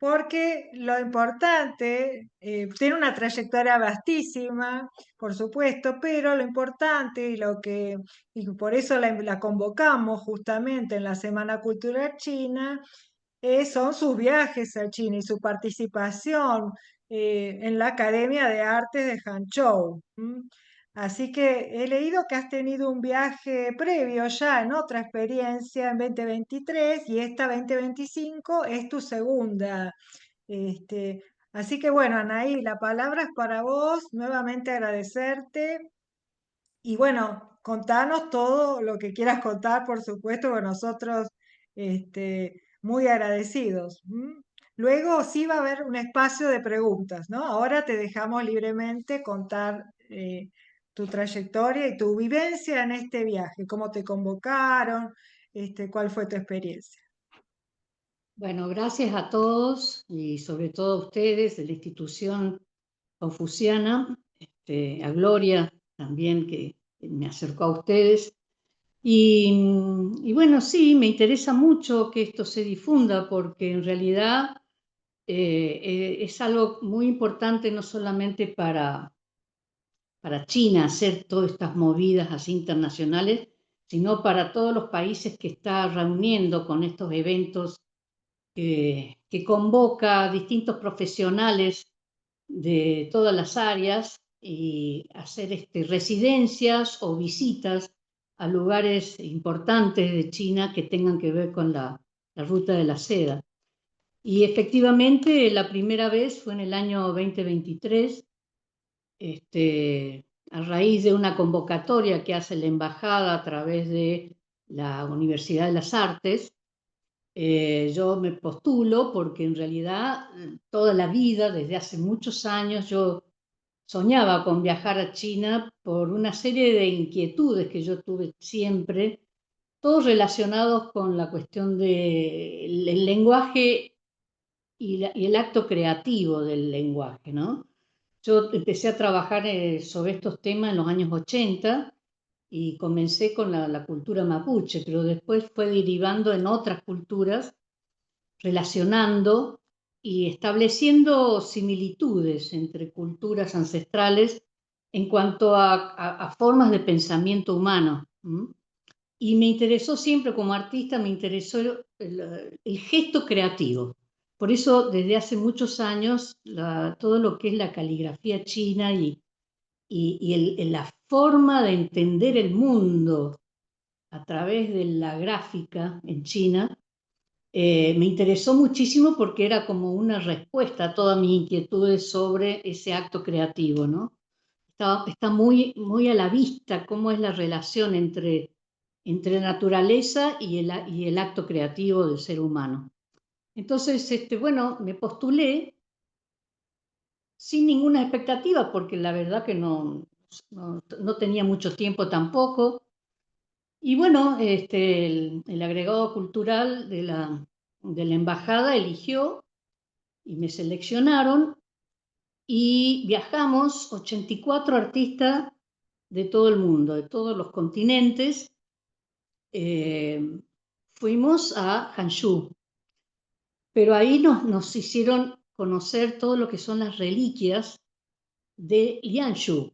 porque lo importante, tiene una trayectoria vastísima, por supuesto, pero lo importante y por eso la convocamos justamente en la Semana Cultural China, son sus viajes a China y su participación en la Academia de Artes de Hangzhou. Así que he leído que has tenido un viaje previo ya en otra experiencia en 2023 y esta 2025 es tu segunda. Este, así que bueno, Anaí, la palabra es para vos, nuevamente agradecerte y bueno, contanos todo lo que quieras contar, por supuesto, con nosotros muy agradecidos. Luego sí va a haber un espacio de preguntas, ¿no? Ahora te dejamos libremente contar tu trayectoria y tu vivencia en este viaje, cómo te convocaron, cuál fue tu experiencia. Bueno, gracias a todos y sobre todo a ustedes de la institución confuciana, a Gloria también que me acercó a ustedes. Y bueno, sí, me interesa mucho que esto se difunda porque en realidad es algo muy importante no solamente para China hacer todas estas movidas así internacionales, sino para todos los países que está reuniendo con estos eventos que convoca a distintos profesionales de todas las áreas y hacer residencias o visitas a lugares importantes de China que tengan que ver con la ruta de la seda. Y efectivamente la primera vez fue en el año 2023, a raíz de una convocatoria que hace la embajada a través de la Universidad de las Artes. Yo me postulo porque en realidad toda la vida, desde hace muchos años, yo soñaba con viajar a China por una serie de inquietudes que yo tuve siempre, todos relacionados con la cuestión del lenguaje y el acto creativo del lenguaje, ¿no? Yo empecé a trabajar sobre estos temas en los años 80 y comencé con la cultura mapuche, pero después fue derivando en otras culturas, relacionando y estableciendo similitudes entre culturas ancestrales en cuanto a formas de pensamiento humano. Y me interesó siempre, como artista, me interesó el gesto creativo. Por eso, desde hace muchos años, todo lo que es la caligrafía china y la forma de entender el mundo a través de la gráfica en China, me interesó muchísimo porque era como una respuesta a todas mis inquietudes sobre ese acto creativo, ¿no? Está muy, muy a la vista cómo es la relación entre naturaleza y el acto creativo del ser humano. Entonces, bueno, me postulé sin ninguna expectativa porque la verdad que no tenía mucho tiempo tampoco. Y bueno, el agregado cultural de la embajada eligió y me seleccionaron y viajamos 84 artistas de todo el mundo, de todos los continentes. eh, Fuimos a Hangzhou, pero ahí nos hicieron conocer todo lo que son las reliquias de Lianshu.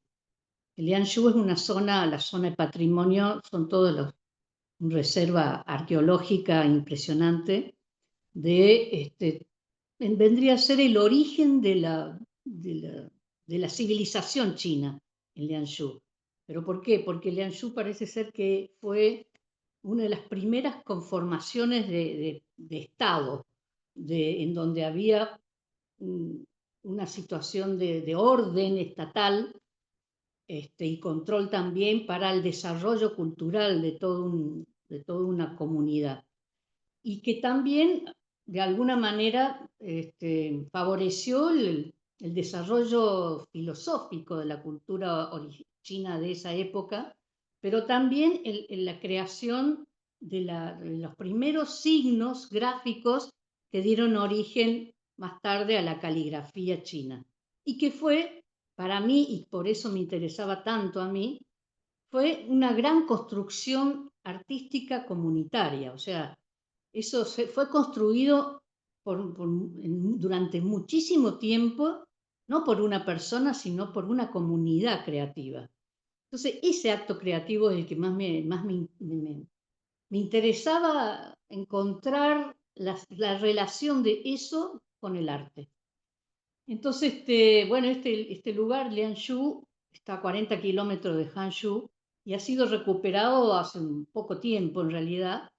Lianshu es una zona, la zona de patrimonio, son todos los reserva arqueológica impresionante vendría a ser el origen de la civilización china en Lianshu. ¿Pero por qué? Porque Lianshu parece ser que fue una de las primeras conformaciones de Estado, en donde había mm, una situación de orden estatal, y control también para el desarrollo cultural de toda una comunidad. Y que también, de alguna manera, favoreció el desarrollo filosófico de la cultura china de esa época, pero también la creación de los primeros signos gráficos que dieron origen más tarde a la caligrafía china. Y que fue, para mí, y por eso me interesaba tanto a mí, fue una gran construcción artística comunitaria. O sea, eso fue construido durante muchísimo tiempo, no por una persona, sino por una comunidad creativa. Entonces, ese acto creativo es el que más me interesaba encontrar la relación de eso con el arte. Entonces, bueno, este lugar, Lianshu, está a 40 kilómetros de Hangzhou y ha sido recuperado hace un poco tiempo en realidad.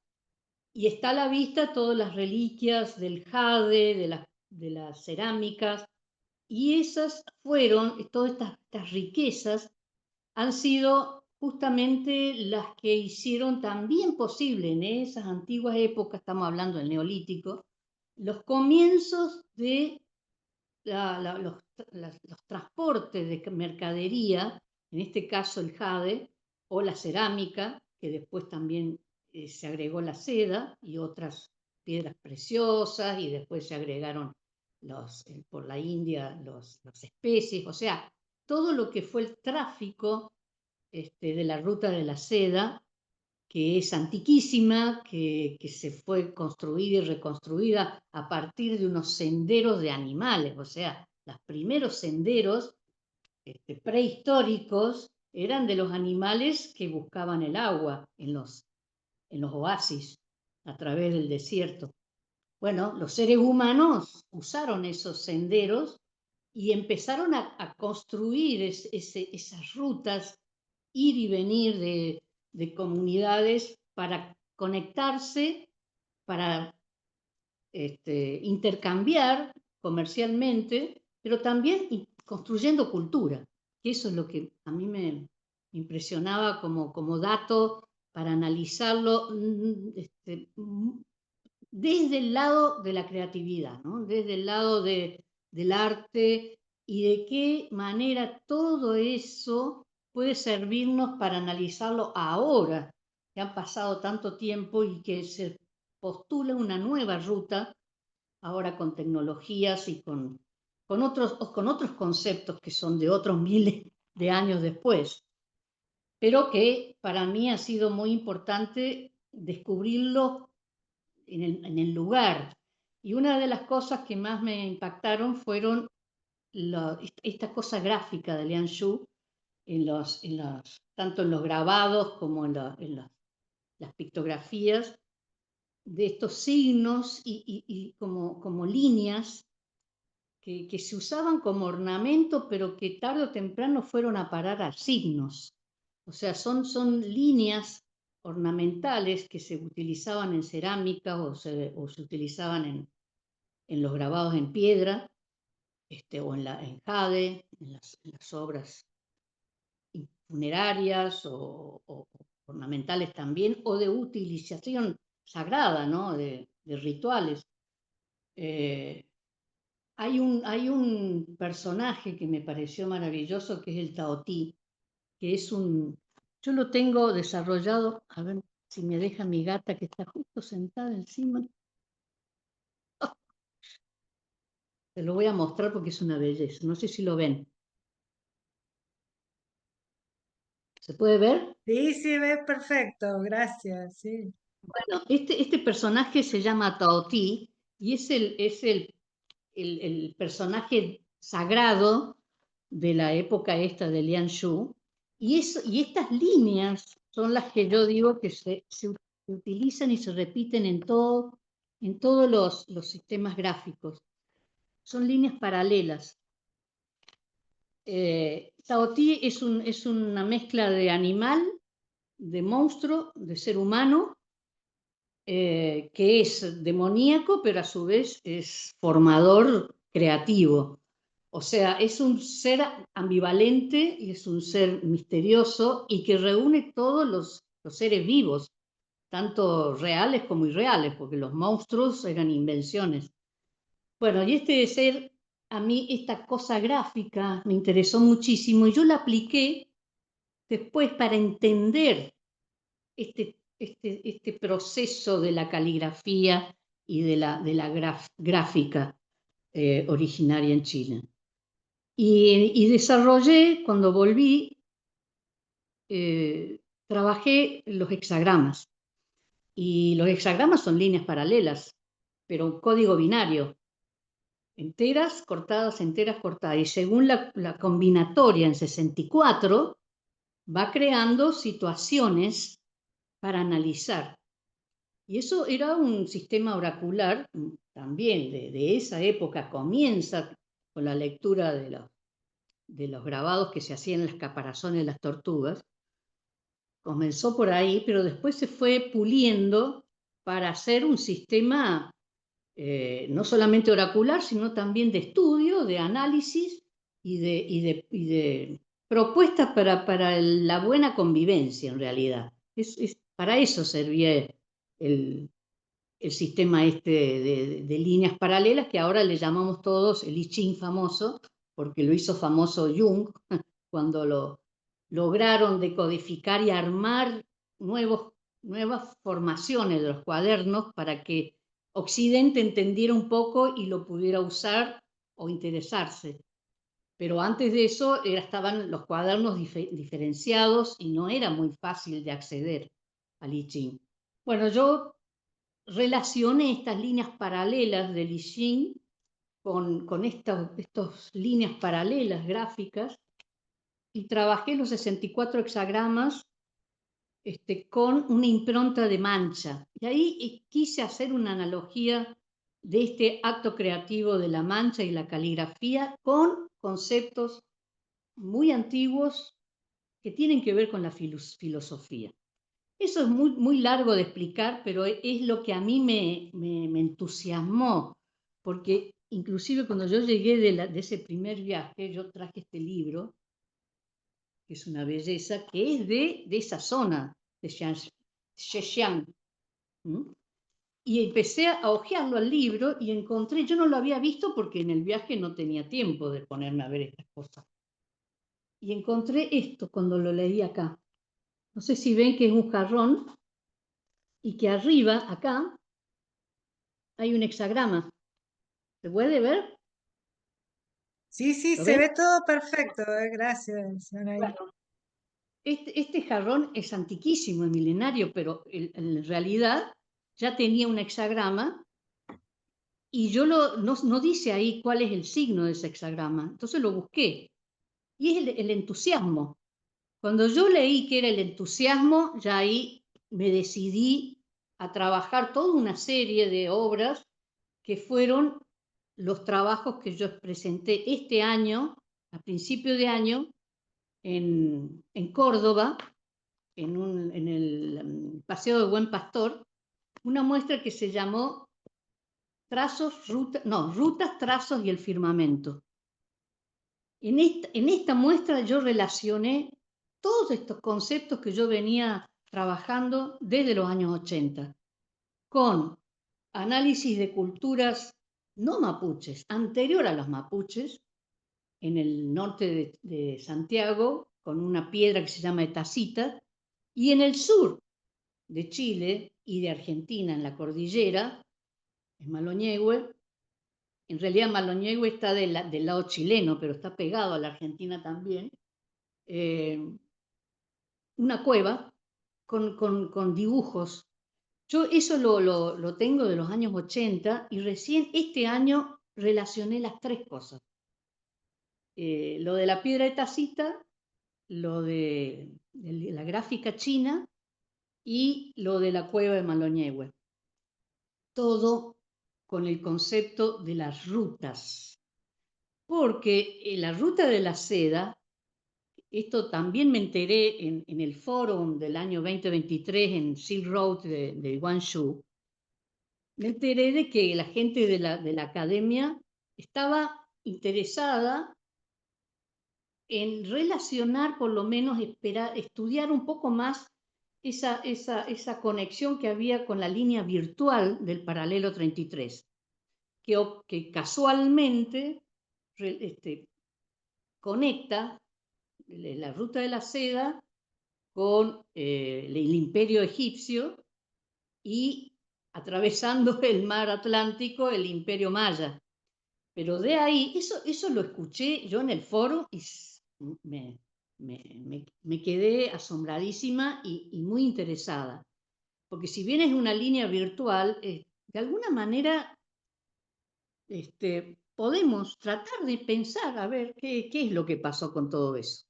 Y está a la vista todas las reliquias del jade, de las cerámicas, y esas fueron, todas estas riquezas han sido justamente las que hicieron también posible en esas antiguas épocas, estamos hablando del Neolítico, los comienzos de los transportes de mercadería, en este caso el jade o la cerámica, que después también se agregó la seda y otras piedras preciosas, y después se agregaron por la India las especies, o sea, todo lo que fue el tráfico de la ruta de la seda, que es antiquísima, que se fue construida y reconstruida a partir de unos senderos de animales, o sea, los primeros senderos prehistóricos eran de los animales que buscaban el agua en los oasis a través del desierto. Bueno, los seres humanos usaron esos senderos y empezaron a construir esas rutas, ir y venir de comunidades para conectarse, para intercambiar comercialmente, pero también construyendo cultura. Eso es lo que a mí me impresionaba como dato para analizarlo desde el lado de la creatividad, ¿no? Desde el lado del arte y de qué manera todo eso puede servirnos para analizarlo ahora, que han pasado tanto tiempo y que se postula una nueva ruta, ahora con tecnologías y con otros conceptos que son de otros miles de años después, pero que para mí ha sido muy importante descubrirlo en el lugar. Y una de las cosas que más me impactaron fueron esta cosa gráfica de Lianshu, tanto en los grabados como en las pictografías, de estos signos y como líneas que se usaban como ornamento, pero que tarde o temprano fueron a parar a signos. O sea, son líneas ornamentales que se utilizaban en cerámica o se utilizaban en los grabados en piedra, o en jade, en las obras funerarias o ornamentales también, o de utilización sagrada, ¿no? De rituales. Hay un personaje que me pareció maravilloso, que es el Taotí, que yo lo tengo desarrollado, a ver si me deja mi gata que está justo sentada encima. Te lo voy a mostrar porque es una belleza, no sé si lo ven. ¿Se puede ver? Sí, sí, ves perfecto, gracias, sí. Bueno, este personaje se llama Taotí y es el personaje sagrado de la época esta de Lianshu, y estas líneas son las que yo digo que se utilizan y se repiten en todos los sistemas gráficos. Son líneas paralelas. Taotí es una mezcla de animal, de monstruo, de ser humano, que es demoníaco, pero a su vez es formador creativo. O sea, es un ser ambivalente y es un ser misterioso y que reúne todos los seres vivos, tanto reales como irreales, porque los monstruos eran invenciones. Bueno, y este ser, a mí esta cosa gráfica me interesó muchísimo y yo la apliqué después para entender este proceso de la caligrafía y de la gráfica originaria en Chile. Y desarrollé, cuando volví, trabajé los hexagramas. Y los hexagramas son líneas paralelas, pero un código binario. Enteras, cortadas, y según la combinatoria en 64, va creando situaciones para analizar. Y eso era un sistema oracular también de esa época, comienza con la lectura de los grabados que se hacían en las caparazones de las tortugas. Comenzó por ahí, pero después se fue puliendo para hacer un sistema no solamente oracular, sino también de estudio, de análisis y de propuestas para la buena convivencia, en realidad. Para eso servía el sistema este de líneas paralelas, que ahora le llamamos todos el I Ching famoso, porque lo hizo famoso Jung, cuando lo lograron decodificar y armar nuevas formaciones de los cuadernos para que Occidente entendiera un poco y lo pudiera usar o interesarse. Pero antes de eso estaban los cuadernos diferenciados y no era muy fácil de acceder al I Ching. Bueno, yo relacioné estas líneas paralelas del I Ching con estas líneas paralelas gráficas y trabajé los 64 hexagramas con una impronta de mancha. Y ahí quise hacer una analogía de este acto creativo de la mancha y la caligrafía con conceptos muy antiguos que tienen que ver con la filosofía. Eso es muy largo de explicar, pero es lo que a mí me entusiasmó, porque inclusive cuando yo llegué de ese primer viaje, yo traje este libro, que es una belleza, que es de esa zona, de Zhejiang. Y empecé a hojearlo al libro y encontré, yo no lo había visto porque en el viaje no tenía tiempo de ponerme a ver estas cosas. Y encontré esto cuando lo leí acá. No sé si ven que es un jarrón y que arriba, acá, hay un hexagrama. ¿Se puede ver? Sí, sí, ¿Lo se ven? ve todo perfecto, gracias, Anaí. Bueno, este jarrón es antiquísimo, es milenario, pero en realidad ya tenía un hexagrama y yo no dice ahí cuál es el signo de ese hexagrama. Entonces lo busqué y es el entusiasmo. Cuando yo leí que era el entusiasmo, ya ahí me decidí a trabajar toda una serie de obras que fueron los trabajos que yo presenté este año, a principio de año, en Córdoba, en el Paseo del Buen Pastor, una muestra que se llamó Rutas, Trazos y el Firmamento. En esta muestra yo relacioné todos estos conceptos que yo venía trabajando desde los años 80, con análisis de culturas no mapuches, anterior a los mapuches, en el norte de Santiago, con una piedra que se llama Etacita, y en el sur de Chile y de Argentina, en la cordillera, en Maloñehue. En realidad Maloñehue está del lado chileno, pero está pegado a la Argentina también. Una cueva con dibujos. Yo eso lo tengo de los años 80 y recién este año relacioné las tres cosas. Lo de la piedra de tacita, lo de la gráfica china y lo de la cueva de Maloñehue. Todo con el concepto de las rutas. Porque la ruta de la seda, esto también me enteré en el foro del año 2023 en Silk Road de Guangzhou. Me enteré de que la gente de la academia estaba interesada en relacionar, por lo menos estudiar un poco más esa conexión que había con la línea virtual del paralelo 33, que casualmente conecta la ruta de la seda con el imperio egipcio y atravesando el mar Atlántico el imperio maya. Pero de ahí, eso lo escuché yo en el foro y me quedé asombradísima y muy interesada. Porque si bien es una línea virtual, de alguna manera podemos tratar de pensar a ver qué es lo que pasó con todo eso.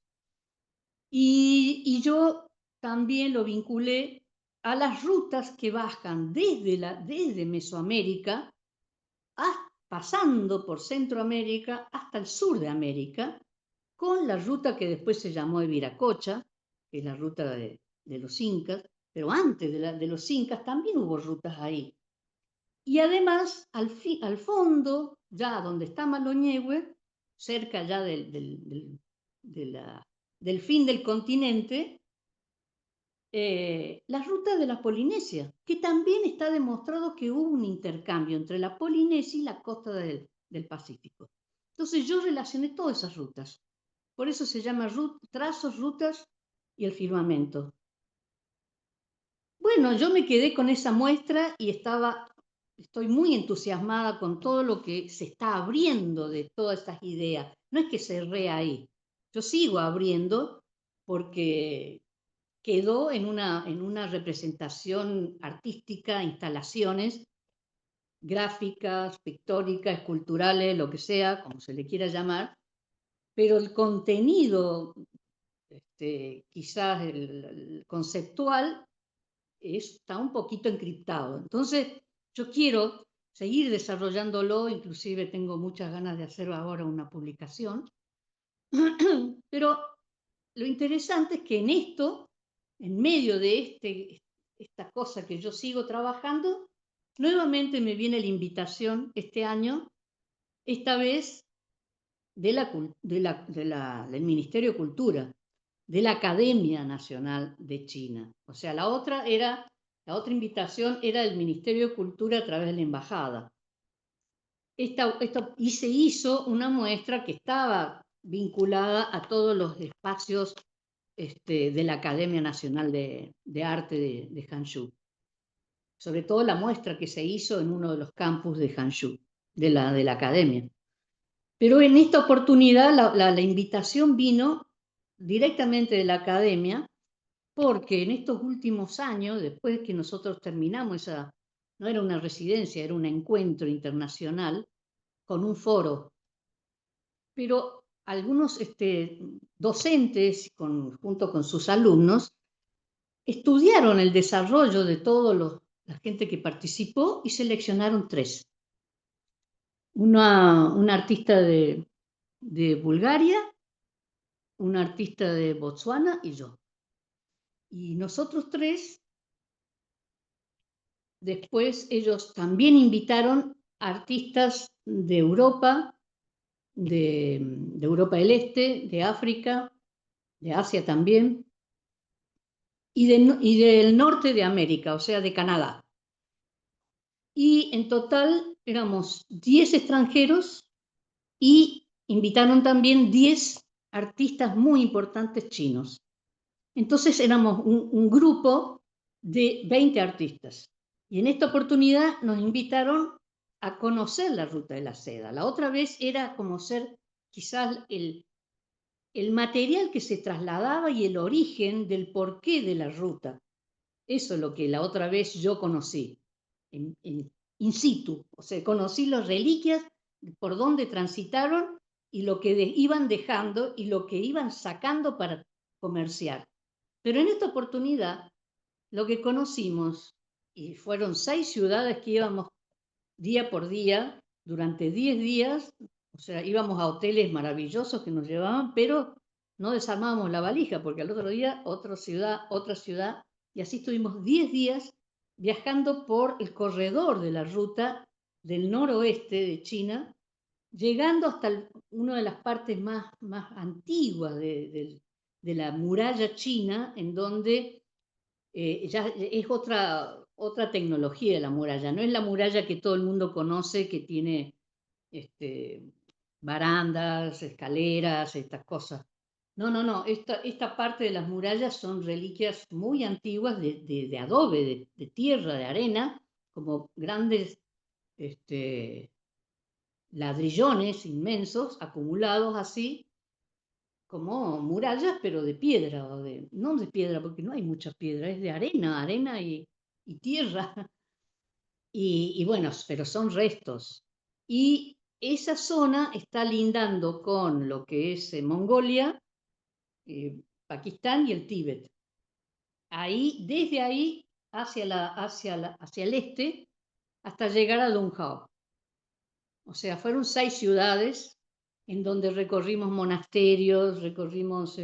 Y yo también lo vinculé a las rutas que bajan desde Mesoamérica, pasando por Centroamérica hasta el sur de América, con la ruta que después se llamó de Viracocha, que es la ruta de los incas, pero antes de los incas también hubo rutas ahí. Y además, al fondo, ya donde está Maloñehue, cerca ya del fin del continente, la ruta de la Polinesia, que también está demostrado que hubo un intercambio entre la Polinesia y la costa del Pacífico. Entonces yo relacioné todas esas rutas. Por eso se llama trazos, rutas y el firmamento. Bueno, yo me quedé con esa muestra y estoy muy entusiasmada con todo lo que se está abriendo de todas estas ideas. No es que cerré ahí, yo sigo abriendo porque quedó en una representación artística, instalaciones gráficas, pictóricas, esculturales, lo que sea, como se le quiera llamar, pero el contenido, quizás el conceptual, está un poquito encriptado. Entonces, yo quiero seguir desarrollándolo, inclusive tengo muchas ganas de hacer ahora una publicación, pero lo interesante es que en esto, en medio de esta cosa que yo sigo trabajando, nuevamente me viene la invitación este año, esta vez del Ministerio de Cultura, de la Academia Nacional de China. O sea, la otra invitación era del Ministerio de Cultura a través de la Embajada. Y se hizo una muestra que estaba vinculada a todos los espacios de la Academia Nacional de Arte de Hangzhou. Sobre todo la muestra que se hizo en uno de los campus de Hangzhou, de la Academia. Pero en esta oportunidad la invitación vino directamente de la Academia, porque en estos últimos años, después que nosotros terminamos no era una residencia, era un encuentro internacional con un foro, pero algunos docentes, junto con sus alumnos, estudiaron el desarrollo de toda la gente que participó y seleccionaron 3. Una artista de Bulgaria, un artista de Botswana y yo. Y nosotros 3, después ellos también invitaron a artistas de Europa, de Europa del Este, de África, de Asia también, y del norte de América, o sea, de Canadá. Y en total éramos 10 extranjeros y invitaron también 10 artistas muy importantes chinos. Entonces éramos un grupo de 20 artistas. Y en esta oportunidad nos invitaron a conocer la Ruta de la Seda. La otra vez era conocer quizás el material que se trasladaba y el origen del porqué de la ruta. Eso es lo que la otra vez yo conocí, in situ. O sea, conocí las reliquias, por dónde transitaron y lo que iban dejando y lo que iban sacando para comerciar. Pero en esta oportunidad, lo que conocimos, y fueron 6 ciudades que íbamos día por día, durante 10 días, o sea, íbamos a hoteles maravillosos que nos llevaban, pero no desarmábamos la valija, porque al otro día otra ciudad, y así estuvimos 10 días viajando por el corredor de la ruta del noroeste de China, llegando hasta una de las partes más antiguas de la muralla china, en donde ya es otra tecnología de la muralla, no es la muralla que todo el mundo conoce, que tiene barandas, escaleras, estas cosas. No, esta parte de las murallas son reliquias muy antiguas de adobe, de tierra, de arena, como grandes ladrillones inmensos acumulados así, como murallas, pero de piedra, no de piedra, porque no hay mucha piedra, es de arena y tierra. Y bueno, pero son restos. y esa zona está lindando con lo que es Mongolia, Pakistán y el Tíbet. Ahí, desde ahí hacia el este hasta llegar a Dunhao. O sea, fueron 6 ciudades en donde recorrimos monasterios, recorrimos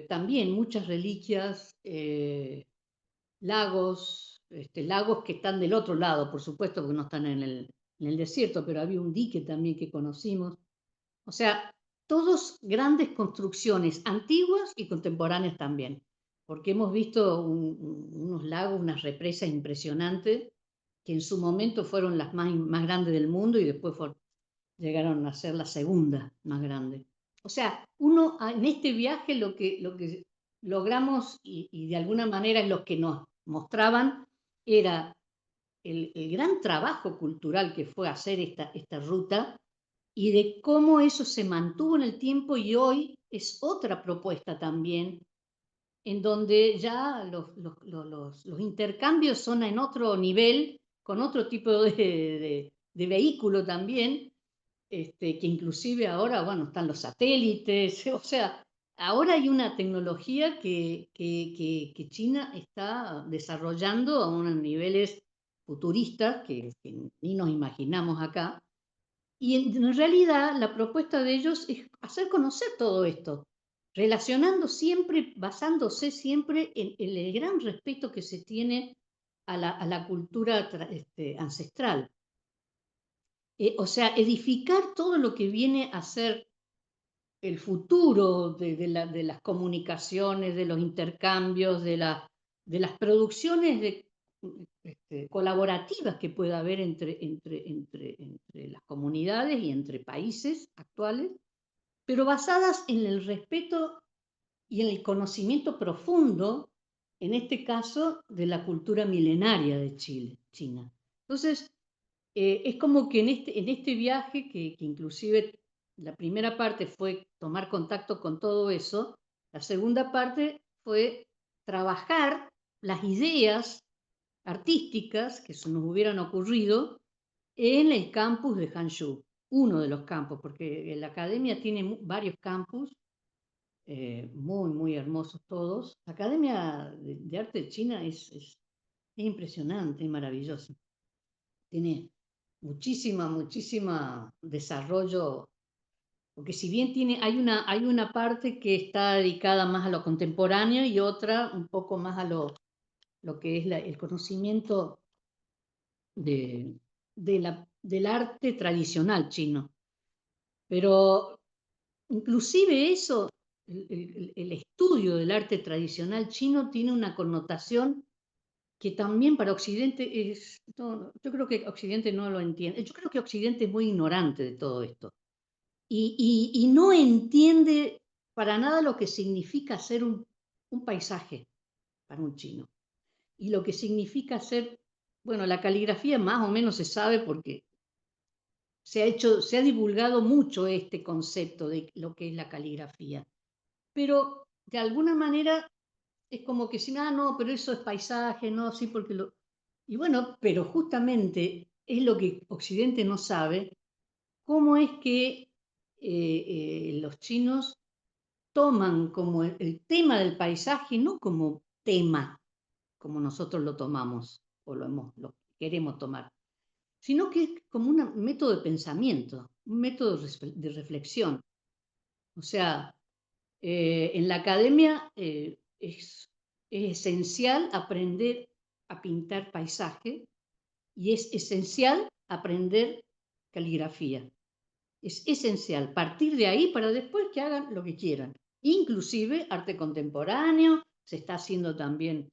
también muchas reliquias, lagos, lagos que están del otro lado, por supuesto, porque no están en el desierto, pero había un dique también que conocimos. O sea, todos grandes construcciones antiguas y contemporáneas también, porque hemos visto unos lagos, unas represas impresionantes, que en su momento fueron las más grandes del mundo y después llegaron a ser la segunda más grande. O sea, uno en este viaje lo que logramos y de alguna manera es lo que nos mostraban era el gran trabajo cultural que fue hacer esta ruta y de cómo eso se mantuvo en el tiempo y hoy es otra propuesta también, en donde ya los intercambios son en otro nivel, con otro tipo de vehículo también, que inclusive ahora, bueno, están los satélites, o sea, ahora hay una tecnología que China está desarrollando a unos niveles futuristas que ni nos imaginamos acá. Y en realidad la propuesta de ellos es hacer conocer todo esto, relacionando siempre, basándose siempre en el gran respeto que se tiene a la cultura ancestral. O sea, edificar todo lo que viene a ser el futuro de las comunicaciones, de los intercambios, de las producciones colaborativas que pueda haber entre las comunidades y entre países actuales, pero basadas en el respeto y en el conocimiento profundo, en este caso, de la cultura milenaria de China. Entonces, es como que en este viaje, que inclusive la primera parte fue tomar contacto con todo eso, la segunda parte fue trabajar las ideas artísticas que se nos hubieran ocurrido en el campus de Hangzhou, uno de los campos, porque la academia tiene varios campus, muy, muy hermosos todos. La Academia de Arte de China es impresionante, es maravillosa. Tiene muchísima desarrollo, porque si bien hay una parte que está dedicada más a lo contemporáneo y otra un poco más a lo que es el conocimiento del arte tradicional chino. Pero inclusive eso, el estudio del arte tradicional chino tiene una connotación que también para Occidente es, no, yo creo que Occidente no lo entiende, yo creo que Occidente es muy ignorante de todo esto y no entiende para nada lo que significa ser un paisaje para un chino y lo que significa ser, bueno, la caligrafía más o menos se sabe porque se ha divulgado mucho este concepto de lo que es la caligrafía, pero de alguna manera es como que si, no, pero eso es paisaje, no, sí, porque lo... Y bueno, pero justamente es lo que Occidente no sabe, cómo es que los chinos toman como el tema del paisaje, no como tema, como nosotros lo tomamos o lo queremos tomar, sino que es como un método de pensamiento, un método de reflexión. O sea, en la academia es esencial aprender a pintar paisaje y es esencial aprender caligrafía. Es esencial partir de ahí para después que hagan lo que quieran. Inclusive arte contemporáneo, se está haciendo también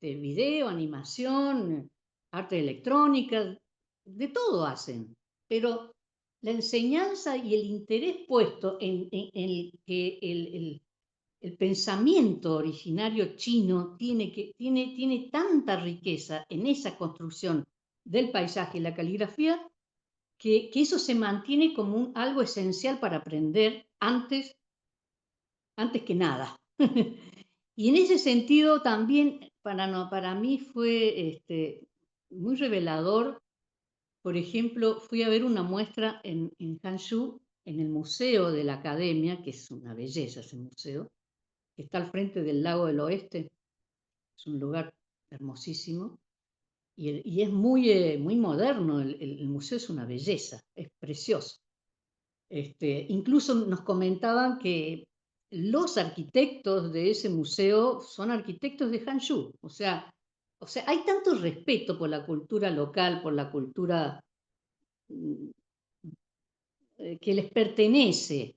video, animación, arte electrónica, de todo hacen. Pero la enseñanza y el interés puesto en que el pensamiento originario chino tiene tanta riqueza en esa construcción del paisaje y la caligrafía que eso se mantiene como algo esencial para aprender antes que nada. Y en ese sentido también para mí fue muy revelador por ejemplo, fui a ver una muestra en Hangzhou, en el Museo de la Academia, que es una belleza ese museo, que está al frente del Lago del Oeste. Es un lugar hermosísimo y es muy moderno. El museo es una belleza, es precioso. Incluso nos comentaban que los arquitectos de ese museo son arquitectos de Hangzhou. O sea, hay tanto respeto por la cultura local, por la cultura mm, que les pertenece,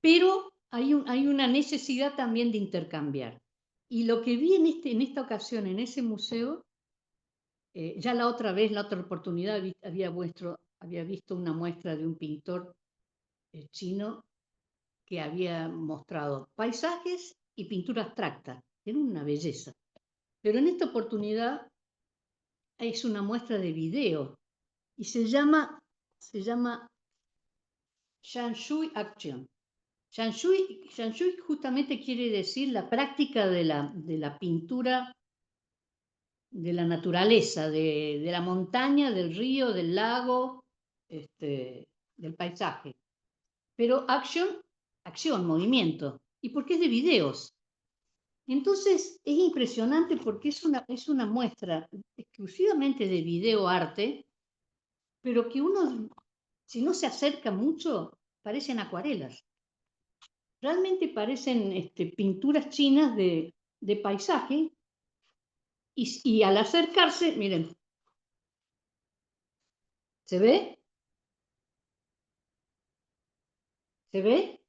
pero hay una necesidad también de intercambiar. Y lo que vi en esta ocasión en ese museo, ya la otra vez, la otra oportunidad, había visto una muestra de un pintor chino que había mostrado paisajes y pintura abstracta. Era una belleza. Pero en esta oportunidad es una muestra de video y se llama Shanshui Action. Shanshui justamente quiere decir la práctica de la pintura de la naturaleza, de la montaña, del río, del lago, del paisaje. Pero acción, movimiento. ¿Y por qué es de videos? Entonces es impresionante porque es una muestra exclusivamente de video arte, pero que uno, si no se acerca mucho, parecen acuarelas. Realmente parecen pinturas chinas de paisaje y al acercarse, miren, ¿se ve? ¿Se ve?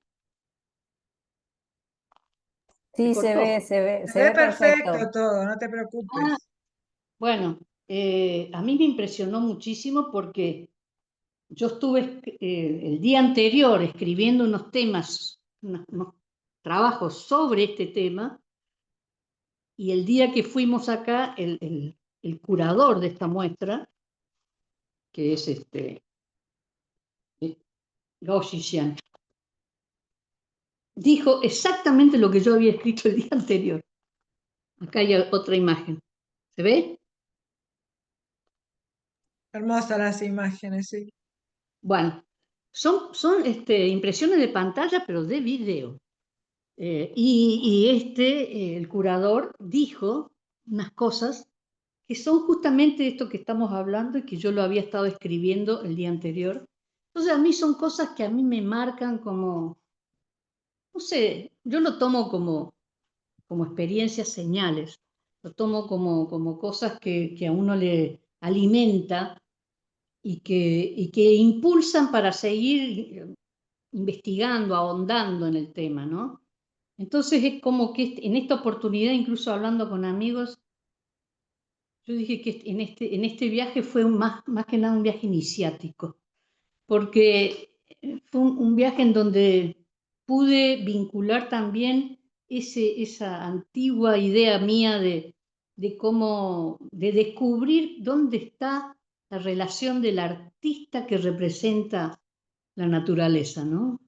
Se Sí, cortó. Se se ve ve perfecto perfecto. todo, no te Ah, preocupes. bueno, a mí me impresionó muchísimo porque yo estuve el día anterior escribiendo unos temas, unos trabajos sobre este tema, y el día que fuimos acá, el curador de esta muestra, que es Gao Xixian, dijo exactamente lo que yo había escrito el día anterior. Acá hay otra imagen. ¿Se ve? Hermosas las imágenes, sí. Bueno, son impresiones de pantalla, pero de video. El curador dijo unas cosas que son justamente esto que estamos hablando y que yo lo había estado escribiendo el día anterior. Entonces a mí son cosas que a mí me marcan como, no sé, yo lo tomo como experiencias señales, lo tomo como cosas que a uno le alimenta y que impulsan para seguir investigando, ahondando en el tema, ¿no? Entonces es como que en esta oportunidad, incluso hablando con amigos, yo dije que en este viaje fue más que nada un viaje iniciático, porque fue un viaje en donde pude vincular también esa antigua idea mía de descubrir dónde está la relación del artista que representa la naturaleza, ¿no?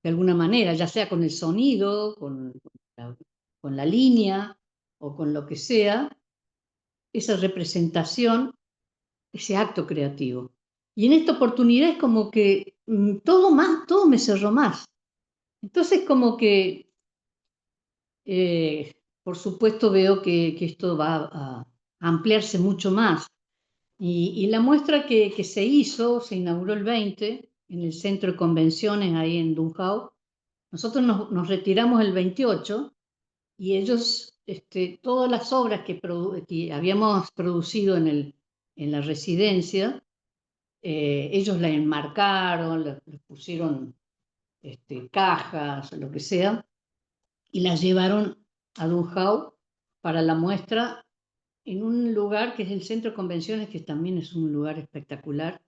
De alguna manera, ya sea con el sonido, con la línea o con lo que sea, esa representación, ese acto creativo. Y en esta oportunidad es como que todo me cerró más. Entonces como que, por supuesto, veo que esto va a ampliarse mucho más. Y la muestra que se inauguró el 20 en el centro de convenciones ahí en Dunhao. Nosotros nos retiramos el 28 y ellos, todas las obras que habíamos producido en la residencia, ellos la enmarcaron, le pusieron cajas, lo que sea, y las llevaron a Dunhao para la muestra en un lugar que es el Centro de Convenciones, que también es un lugar espectacular,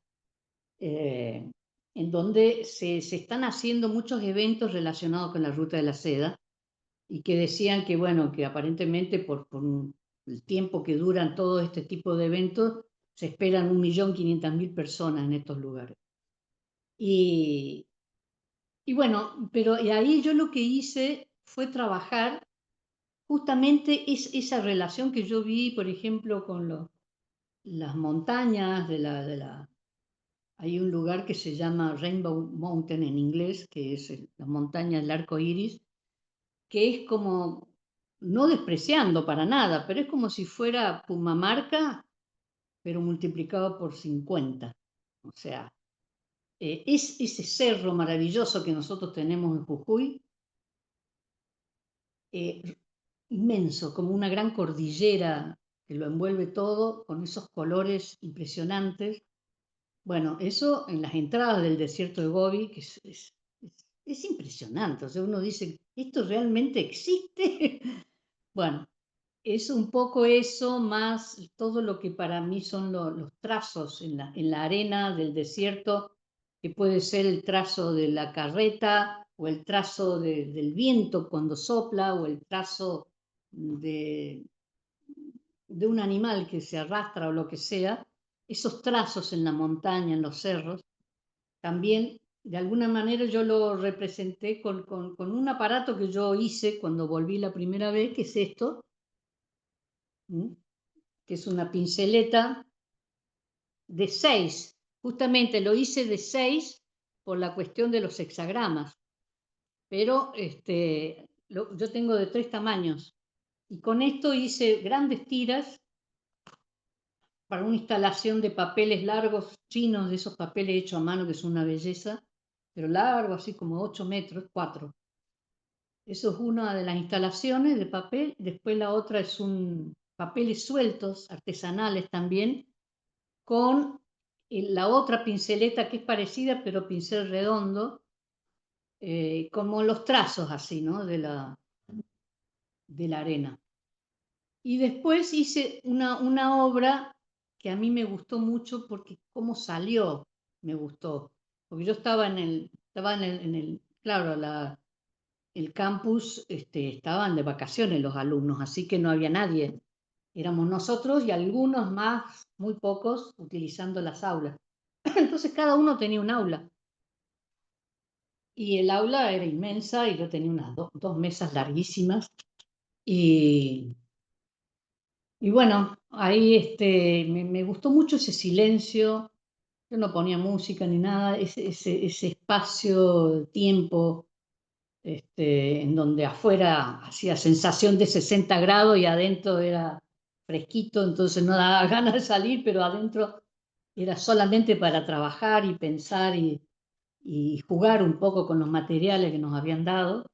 eh, en donde se están haciendo muchos eventos relacionados con la Ruta de la Seda y que decían que, bueno, que aparentemente por el tiempo que duran todo este tipo de eventos, se esperan 1.500.000 personas en estos lugares. Y, bueno, pero ahí yo lo que hice fue trabajar justamente esa relación que yo vi, por ejemplo, las montañas hay un lugar que se llama Rainbow Mountain en inglés, que es la montaña del arco iris, que es como, no despreciando para nada, pero es como si fuera Pumamarca, pero multiplicado por 50. O sea, es ese cerro maravilloso que nosotros tenemos en Jujuy, inmenso, como una gran cordillera que lo envuelve todo, con esos colores impresionantes. Bueno, eso en las entradas del desierto de Gobi, que es impresionante. O sea, uno dice, ¿esto realmente existe? Bueno, es un poco eso, más todo lo que para mí son los trazos en la arena del desierto, que puede ser el trazo de la carreta o el trazo del viento cuando sopla o el trazo de, de un animal que se arrastra o lo que sea. Esos trazos en la montaña, en los cerros, también de alguna manera yo lo representé con un aparato que yo hice cuando volví la primera vez, que es esto, que es una pinceleta de 6. Justamente lo hice de 6 por la cuestión de los hexagramas, pero yo tengo de 3 tamaños. Y con esto hice grandes tiras para una instalación de papeles largos chinos, de esos papeles hechos a mano que son una belleza, pero largo, así como 8 metros, 4. Eso es una de las instalaciones de papel. Después la otra es papeles sueltos, artesanales también, con la otra pinceleta que es parecida, pero pincel redondo, como los trazos así, ¿no? De la arena. Y después hice una obra que a mí me gustó mucho porque cómo salió me gustó. Porque yo claro, el campus, estaban de vacaciones los alumnos, así que no había nadie. Éramos nosotros y algunos más, muy pocos, utilizando las aulas. Entonces cada uno tenía un aula. Y el aula era inmensa y yo tenía unas dos mesas larguísimas. Y, y bueno, ahí me gustó mucho ese silencio. Yo no ponía música ni nada, ese espacio, tiempo, en donde afuera hacía sensación de 60 grados y adentro era fresquito, entonces no daba ganas de salir, pero adentro era solamente para trabajar y pensar y jugar un poco con los materiales que nos habían dado.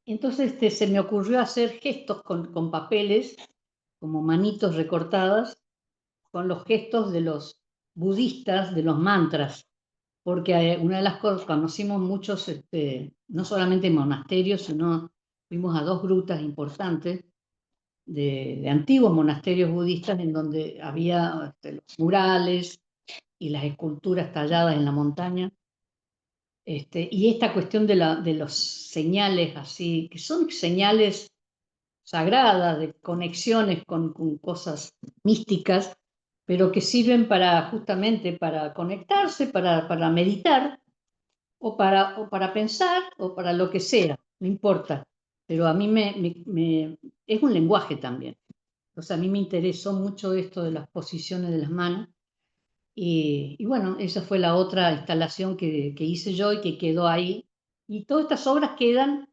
Entonces se me ocurrió hacer gestos con papeles, como manitos recortadas, con los gestos de los budistas, de los mantras, porque una de las cosas, conocimos muchos, no solamente monasterios, sino fuimos a dos grutas importantes de antiguos monasterios budistas en donde había los murales y las esculturas talladas en la montaña. Y esta cuestión de los señales así, que son señales sagradas, de conexiones con cosas místicas, pero que sirven justamente para conectarse, para meditar, o para pensar, o para lo que sea, no importa. Pero a mí es un lenguaje también. O sea, a mí me interesó mucho esto de las posiciones de las manos. Y bueno, esa fue la otra instalación que hice yo y que quedó ahí. Y todas estas obras quedan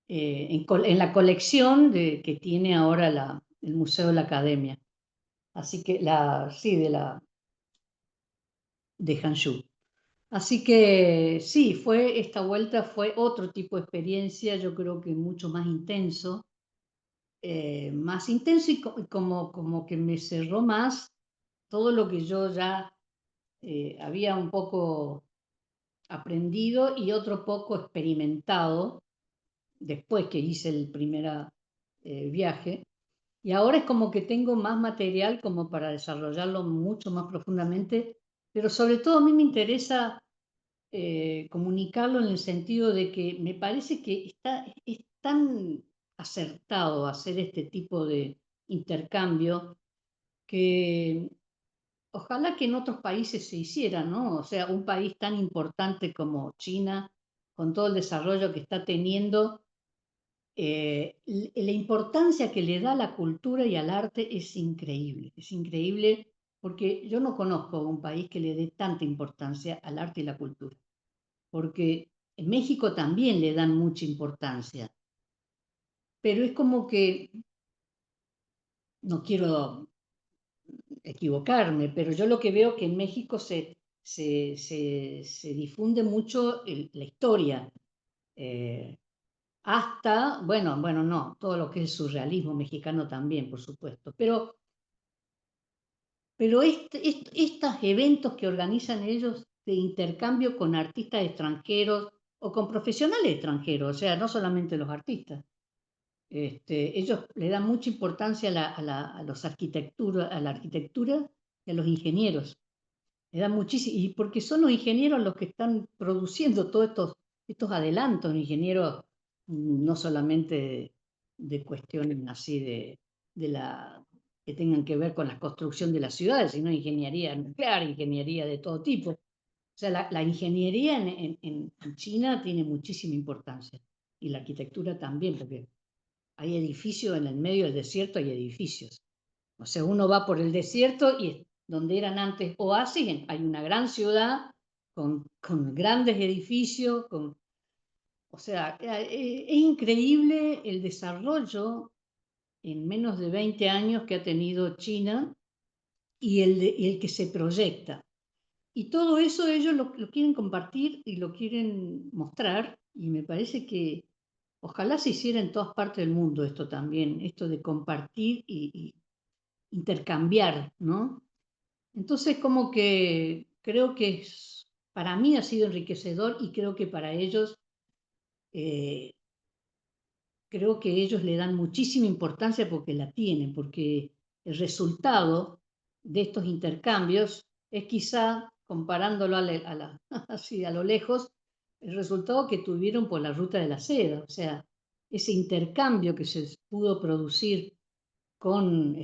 en la colección que tiene ahora el Museo de la Academia. Así que sí, de Hangzhou. Así que sí, esta vuelta fue otro tipo de experiencia, yo creo que mucho más intenso y como que me cerró más todo lo que yo ya había un poco aprendido y otro poco experimentado después que hice el primer viaje. Y ahora es como que tengo más material como para desarrollarlo mucho más profundamente, pero sobre todo a mí me interesa comunicarlo en el sentido de que me parece que es tan acertado hacer este tipo de intercambio que ojalá que en otros países se hiciera, ¿no? O sea, un país tan importante como China, con todo el desarrollo que está teniendo, la importancia que le da a la cultura y al arte es increíble. Es increíble porque yo no conozco un país que le dé tanta importancia al arte y la cultura, porque en México también le dan mucha importancia, pero es como que, no quiero equivocarme, pero yo lo que veo que en México se difunde mucho la historia, eh, hasta, bueno, no, todo lo que es surrealismo mexicano también, por supuesto, pero estos eventos que organizan ellos de intercambio con artistas extranjeros o con profesionales extranjeros, o sea, no solamente los artistas, ellos le dan mucha importancia a los a la arquitectura y a los ingenieros. Le dan muchísimo, y porque son los ingenieros los que están produciendo todos estos adelantos, ingenieros no solamente de cuestiones así de la que tengan que ver con la construcción de las ciudades, sino ingeniería nuclear, ingeniería de todo tipo. O sea, la ingeniería en China tiene muchísima importancia y la arquitectura también, porque hay edificios en el medio del desierto, hay edificios. O sea, uno va por el desierto y donde eran antes oasis, hay una gran ciudad con grandes edificios, o sea, es increíble el desarrollo en menos de 20 años que ha tenido China y el que se proyecta. Y todo eso ellos lo quieren compartir y lo quieren mostrar y me parece que ojalá se hiciera en todas partes del mundo esto también, esto de compartir y intercambiar, ¿no? Entonces, como que creo que para mí ha sido enriquecedor y creo que para ellos, eh, creo que ellos le dan muchísima importancia porque la tienen, porque el resultado de estos intercambios es quizá, comparándolo así a lo lejos, el resultado que tuvieron por la ruta de la seda, o sea, ese intercambio que se pudo producir con,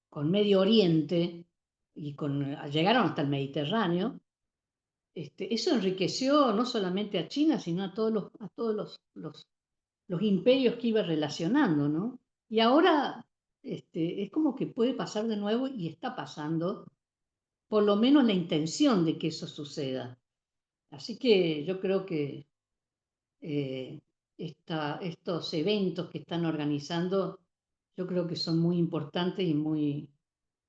con Medio Oriente y llegaron hasta el Mediterráneo, eso enriqueció no solamente a China, sino a todos los imperios que iba relacionando, ¿no? Y ahora es como que puede pasar de nuevo y está pasando, por lo menos la intención de que eso suceda. Así que yo creo que eh, estos eventos que están organizando, yo creo que son muy importantes y muy,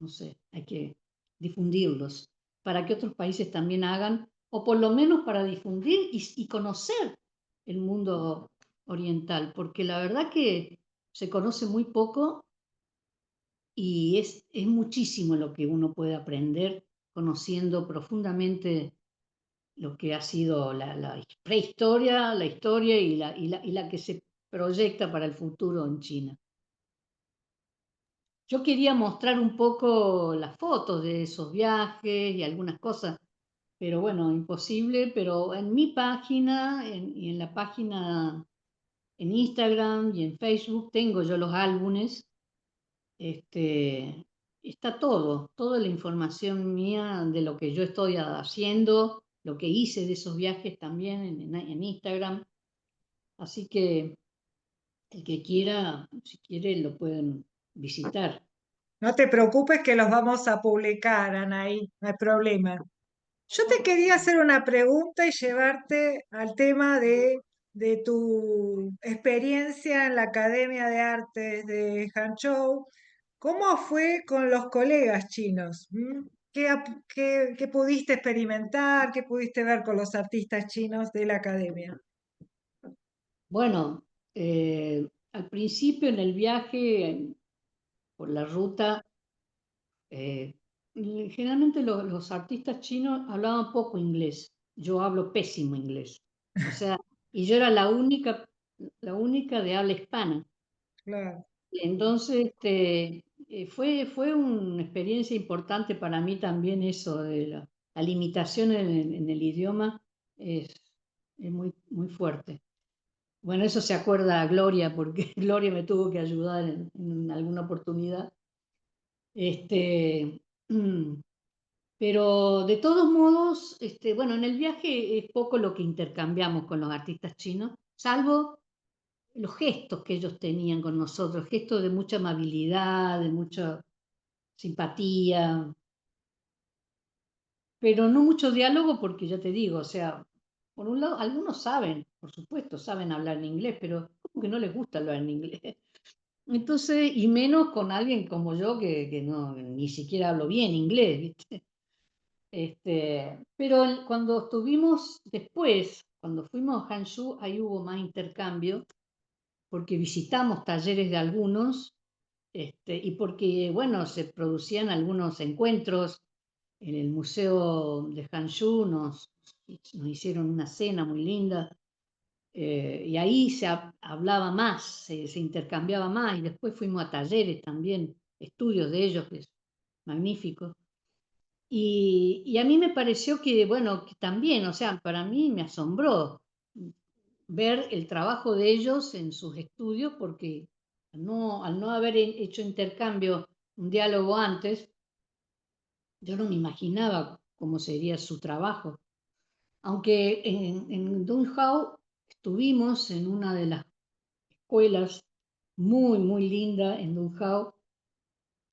no sé, hay que difundirlos para que otros países también hagan, o por lo menos para difundir y conocer el mundo oriental, porque la verdad que se conoce muy poco y es muchísimo lo que uno puede aprender conociendo profundamente lo que ha sido la prehistoria, la historia y la que se proyecta para el futuro en China. Yo quería mostrar un poco las fotos de esos viajes y algunas cosas, pero bueno, imposible, pero en mi página y en la página en Instagram y en Facebook tengo yo los álbumes, este, está todo, toda la información mía de lo que yo estoy haciendo, lo que hice de esos viajes también en Instagram, así que el que quiera, si quiere, lo pueden visitar. No te preocupes que los vamos a publicar, Anaí, no hay problema. Yo te quería hacer una pregunta y llevarte al tema de tu experiencia en la Academia de Artes de Hangzhou. ¿Cómo fue con los colegas chinos? ¿Qué pudiste experimentar? ¿Qué pudiste ver con los artistas chinos de la academia? Bueno, al principio en el viaje por la ruta, eh, generalmente los artistas chinos hablaban poco inglés. Yo hablo pésimo inglés. O sea, y yo era la única de habla hispana. Claro. Entonces, fue una experiencia importante para mí también eso de la limitación en el idioma es, es muy, muy fuerte. Bueno, eso se acuerda a Gloria, porque Gloria me tuvo que ayudar en alguna oportunidad. Este, mm, pero de todos modos, bueno, en el viaje es poco lo que intercambiamos con los artistas chinos, salvo los gestos que ellos tenían con nosotros, gestos de mucha amabilidad, de mucho, simpatía, pero no mucho diálogo porque ya te digo, o sea, por un lado, algunos saben, por supuesto, saben hablar en inglés, pero como que no les gusta hablar en inglés. Entonces, y menos con alguien como yo que no, ni siquiera hablo bien inglés, ¿viste? Pero cuando estuvimos después, cuando fuimos a Hangzhou, ahí hubo más intercambio, porque visitamos talleres de algunos, y porque, bueno, se producían algunos encuentros en el Museo de Hangzhou, nos hicieron una cena muy linda, y ahí se hablaba más, se intercambiaba más, y después fuimos a talleres también, estudios de ellos, que es magnífico. Y a mí me pareció que, bueno, que también, o sea, para mí me asombró ver el trabajo de ellos en sus estudios, porque al no haber hecho intercambio, un diálogo antes, yo no me imaginaba cómo sería su trabajo. Aunque en Dunhao estuvimos en una de las escuelas muy, muy linda en Dunhao,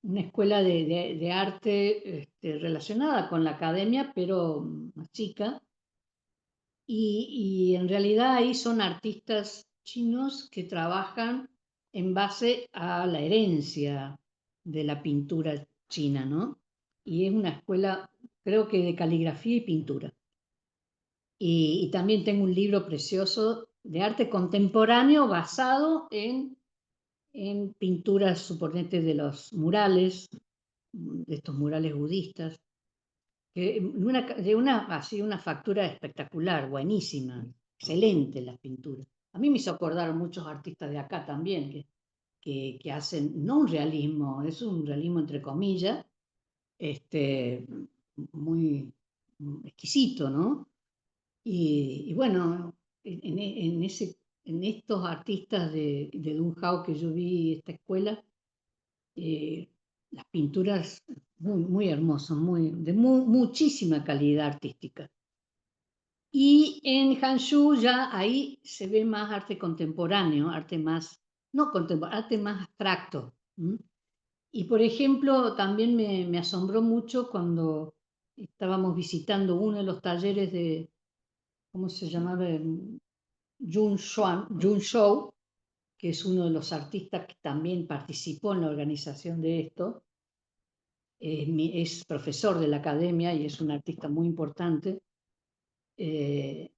una escuela de arte relacionada con la academia, pero más chica. Y en realidad ahí son artistas chinos que trabajan en base a la herencia de la pintura china, ¿no? Y es una escuela, creo que de caligrafía y pintura. Y también tengo un libro precioso de arte contemporáneo basado en pinturas, suponete, de los murales, de estos murales budistas, que así una factura espectacular, buenísima, excelente las pinturas. A mí me hizo acordar a muchos artistas de acá también, que hacen, no un realismo, es un realismo entre comillas, este, muy exquisito, ¿no? Y bueno, en estos artistas de Dunhao que yo vi, esta escuela, eh, las pinturas muy, muy hermosas, de muchísima calidad artística. Y en Hangzhou ya ahí se ve más arte contemporáneo, arte más, no contemporáneo, arte más abstracto. Y por ejemplo, también me asombró mucho cuando estábamos visitando uno de los talleres de, ¿cómo se llamaba? Jun Shou, que es uno de los artistas que también participó en la organización de esto. Es profesor de la academia y es un artista muy importante. Eh,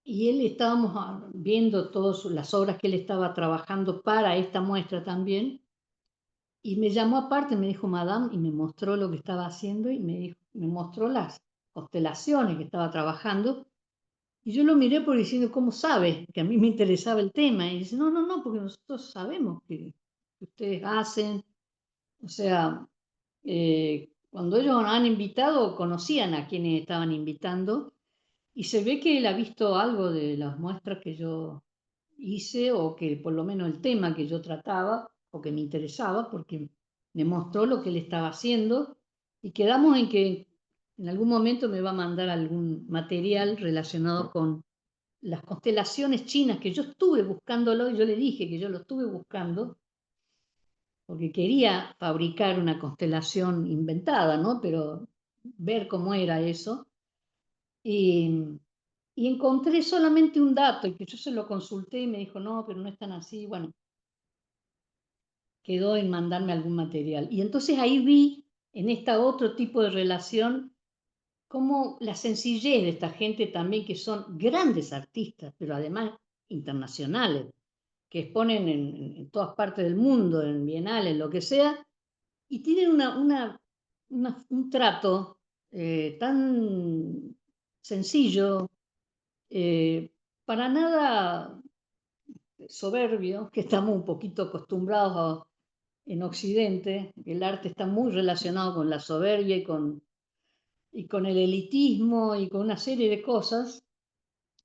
y él estábamos viendo todas las obras que él estaba trabajando para esta muestra también. Y me llamó aparte, me dijo Madame, y me mostró lo que estaba haciendo y me mostró las constelaciones que estaba trabajando. Y yo lo miré por diciendo, ¿cómo sabe que a mí me interesaba el tema? Y dice, no, no, no, porque nosotros sabemos que ustedes hacen. O sea, cuando ellos han invitado, conocían a quienes estaban invitando y se ve que él ha visto algo de las muestras que yo hice o que por lo menos el tema que yo trataba o que me interesaba porque me mostró lo que él estaba haciendo y quedamos en que en algún momento me va a mandar algún material relacionado con las constelaciones chinas que yo estuve buscándolo y yo le dije que yo lo estuve buscando porque quería fabricar una constelación inventada, ¿no? Pero ver cómo era eso. Y, y encontré solamente un dato y que yo se lo consulté y me dijo, no, pero no es tan así. Bueno, quedó en mandarme algún material. Y entonces ahí vi en esta otro tipo de relación como la sencillez de esta gente también, que son grandes artistas, pero además internacionales, que exponen en todas partes del mundo, en bienales, lo que sea, y tienen un trato tan sencillo, eh, para nada soberbio, que estamos un poquito acostumbrados en Occidente. El arte está muy relacionado con la soberbia y con el elitismo y con una serie de cosas.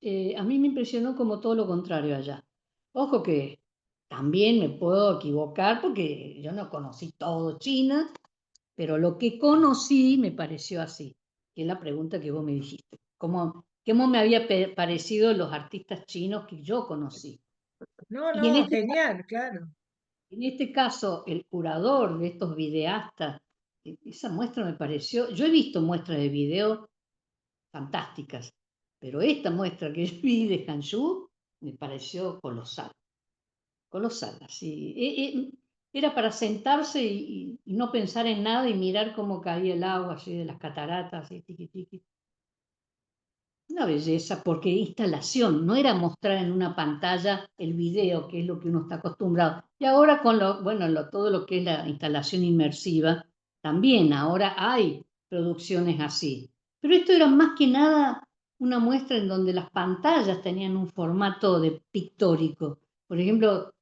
A mí me impresionó como todo lo contrario allá. Ojo que también me puedo equivocar porque yo no conocí todo China, pero lo que conocí me pareció así, que es la pregunta que vos me dijiste. ¿Cómo me había parecido los artistas chinos que yo conocí? No, Y no, genial, claro. en este caso, el curador de estos videastas esa muestra me pareció, yo he visto muestras de video fantásticas, pero esta muestra que vi de Hangzhou me pareció colosal, colosal, así. Era para sentarse y no pensar en nada y mirar cómo caía el agua así de las cataratas, así, tiqui, tiqui. Una belleza, porque instalación, no era mostrar en una pantalla el video, que es lo que uno está acostumbrado. Y ahora con todo lo que es la instalación inmersiva, también ahora hay producciones así. Pero esto era más que nada una muestra en donde las pantallas tenían un formato de pictórico. Por ejemplo,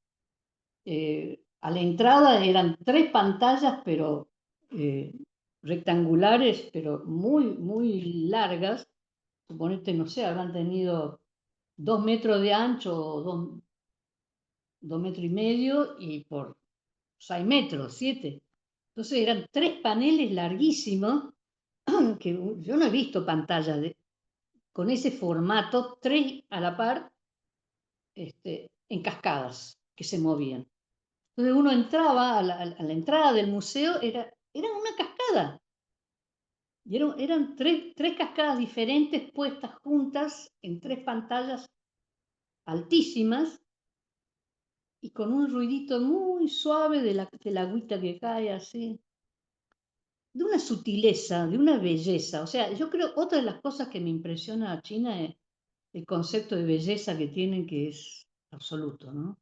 a la entrada eran 3 pantallas, pero eh, rectangulares, pero muy, muy largas. Suponete, no sé, habrán tenido 2 metros de ancho o 2 metros y medio y por 6 metros, 7. Entonces eran 3 paneles larguísimos que yo no he visto pantallas con ese formato, 3 a la par, en cascadas que se movían. Entonces uno entraba a la entrada del museo, era una cascada. Y eran 3 cascadas diferentes puestas juntas en 3 pantallas altísimas y con un ruidito muy suave de la agüita que cae así. De una sutileza, de una belleza. O sea, yo creo otra de las cosas que me impresiona a China es el concepto de belleza que tienen, que es absoluto, ¿no?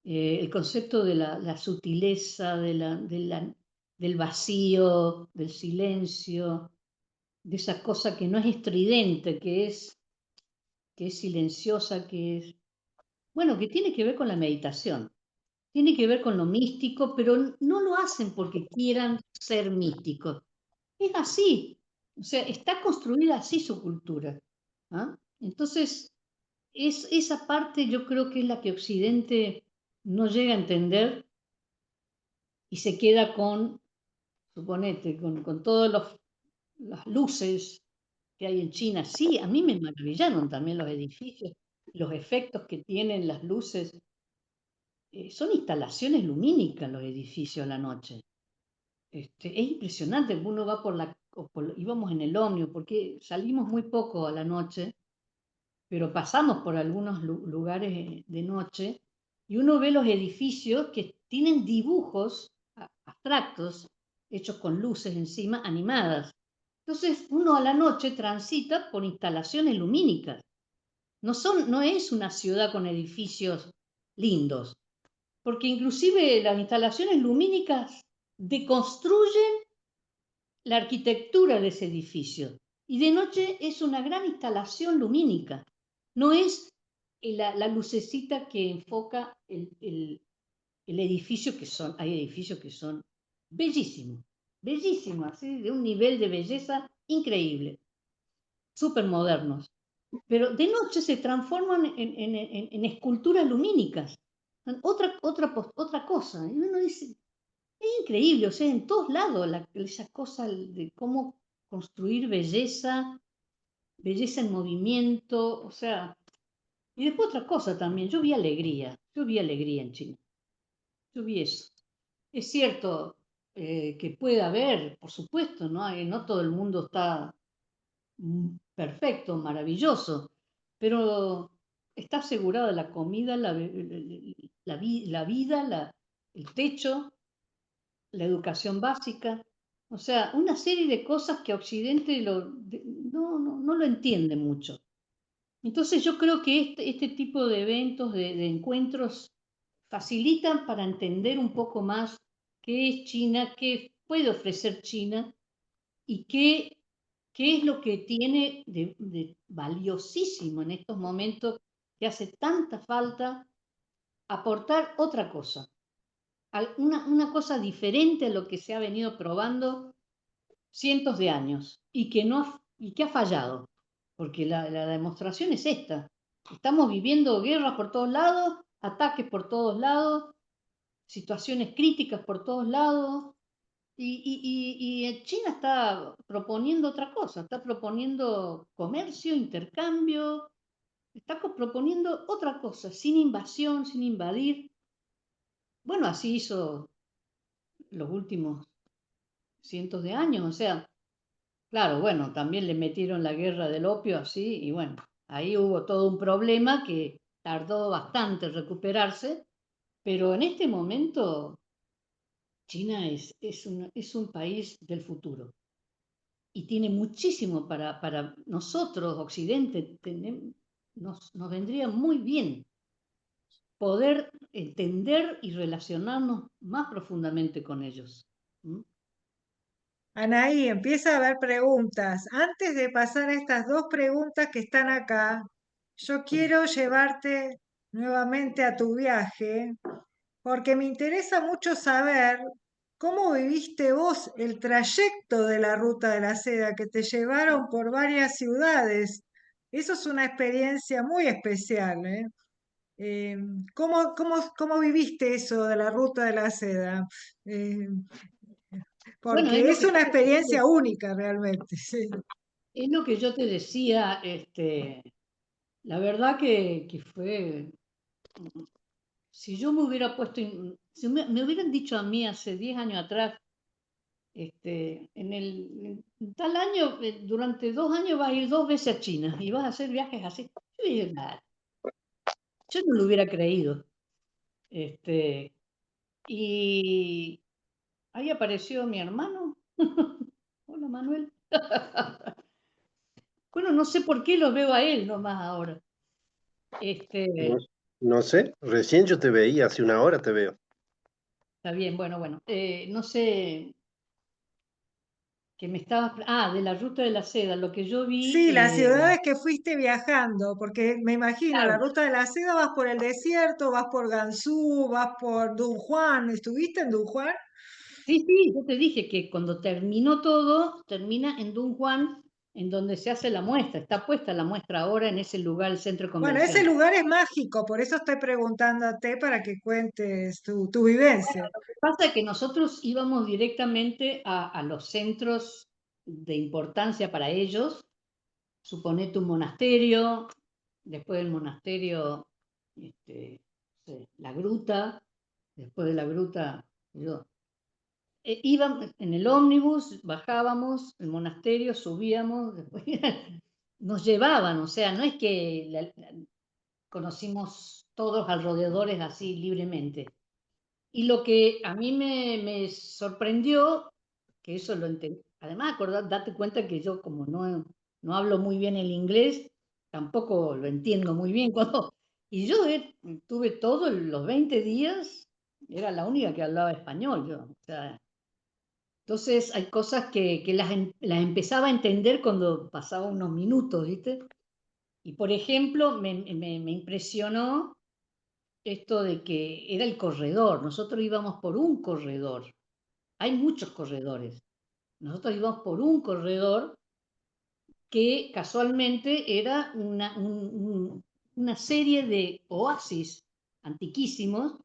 El concepto de la sutileza, del vacío, del silencio, de esa cosa que no es estridente, que es silenciosa, bueno, que tiene que ver con la meditación, tiene que ver con lo místico, pero no lo hacen porque quieran ser místicos. Es así, o sea, está construida así su cultura. ¿Ah? Entonces, esa parte yo creo que es la que Occidente no llega a entender y se queda suponete, con todas las luces que hay en China. Sí, a mí me maravillaron también los edificios, los efectos que tienen las luces. Son instalaciones lumínicas los edificios a la noche. Es impresionante, uno va íbamos en el ómnibus, porque salimos muy poco a la noche, pero pasamos por algunos lugares de noche y uno ve los edificios que tienen dibujos abstractos, hechos con luces encima, animadas. Entonces uno a la noche transita por instalaciones lumínicas. No es una ciudad con edificios lindos, porque inclusive las instalaciones lumínicas deconstruyen la arquitectura de ese edificio. Y de noche es una gran instalación lumínica. No es la lucecita que enfoca el edificio, hay edificios que son bellísimos, bellísimos, así, de un nivel de belleza increíble, súper modernos. Pero de noche se transforman en esculturas lumínicas, otra cosa. Y uno dice, es increíble, o sea, en todos lados, esa cosa de cómo construir belleza, belleza en movimiento, o sea, y después otra cosa también, yo vi alegría en China, yo vi eso. Es cierto que puede haber, por supuesto, ¿no? No todo el mundo está perfecto, maravilloso, pero está asegurada la comida, la vida, el techo, la educación básica, o sea, una serie de cosas que Occidente no lo entiende mucho. Entonces yo creo que este tipo de eventos, de encuentros, facilitan para entender un poco más qué es China, qué puede ofrecer China y qué es lo que tiene de valiosísimo en estos momentos que hace tanta falta aportar otra cosa, una cosa diferente a lo que se ha venido probando cientos de años y que ha fallado, porque la demostración es esta. Estamos viviendo guerras por todos lados, ataques por todos lados, situaciones críticas por todos lados, y China está proponiendo otra cosa, está proponiendo comercio, intercambio, está proponiendo otra cosa, sin invasión, sin invadir. Bueno, así hizo los últimos cientos de años, o sea, claro, bueno, también le metieron la guerra del opio así, y bueno, ahí hubo todo un problema que tardó bastante en recuperarse, pero en este momento China es un país del futuro y tiene muchísimo para nosotros, Occidente, nos vendría muy bien poder entender y relacionarnos más profundamente con ellos. ¿Mm? Anaí, empieza a haber preguntas. Antes de pasar a estas dos preguntas que están acá, yo quiero llevarte nuevamente a tu viaje porque me interesa mucho saber cómo viviste vos el trayecto de la Ruta de la Seda, que te llevaron por varias ciudades. Eso es una experiencia muy especial, ¿eh? Eh, ¿cómo viviste eso de la Ruta de la Seda? Eh, Bueno, porque es una experiencia única realmente, sí. es lo que yo te decía, la verdad que fue, si yo me hubiera puesto, si me hubieran dicho a mí hace 10 años atrás, en tal año, durante 2 años vas a ir 2 veces a China y vas a hacer viajes así, yo dije, "Nah, yo no lo hubiera creído. Este, y ahí apareció mi hermano. Hola Manuel. Bueno, no sé por qué lo veo a él nomás ahora. No, Este, no sé, recién yo te veía, hace una hora te veo. Está bien, bueno. No sé, que me estaba... Ah, de la ruta de la seda, lo que yo vi... Sí, las ciudades que fuiste viajando, porque me imagino, la claro, Ruta de la Seda vas por el desierto, vas por Gansu, vas por Dunhuan. ¿Estuviste en Dunhuan? sí, yo te dije que cuando terminó todo, termina en Dunhuan, en donde se hace la muestra. Está puesta la muestra ahora en ese lugar, el centro de Bueno, ese convenciones. lugar es mágico, por eso estoy preguntándote para que cuentes tu vivencia. Lo que pasa es que nosotros íbamos directamente a los centros de importancia para ellos. Suponete un monasterio, después del monasterio, no sé, la gruta, después de la gruta, yo, íbamos en el ómnibus, bajábamos, el monasterio, subíamos, después nos llevaban, o sea, no es que conocimos todos alrededores así libremente. Y lo que a mí me sorprendió, que eso lo entendí, además date cuenta que yo como no hablo muy bien el inglés, tampoco lo entiendo muy bien y yo tuve todos los 20 días, era la única que hablaba español yo, o sea, entonces hay cosas que las empezaba a entender cuando pasaba unos minutos, ¿viste? Y por ejemplo, me impresionó esto de que era el corredor, nosotros íbamos por un corredor, hay muchos corredores, nosotros íbamos por un corredor que casualmente era una serie de oasis antiquísimos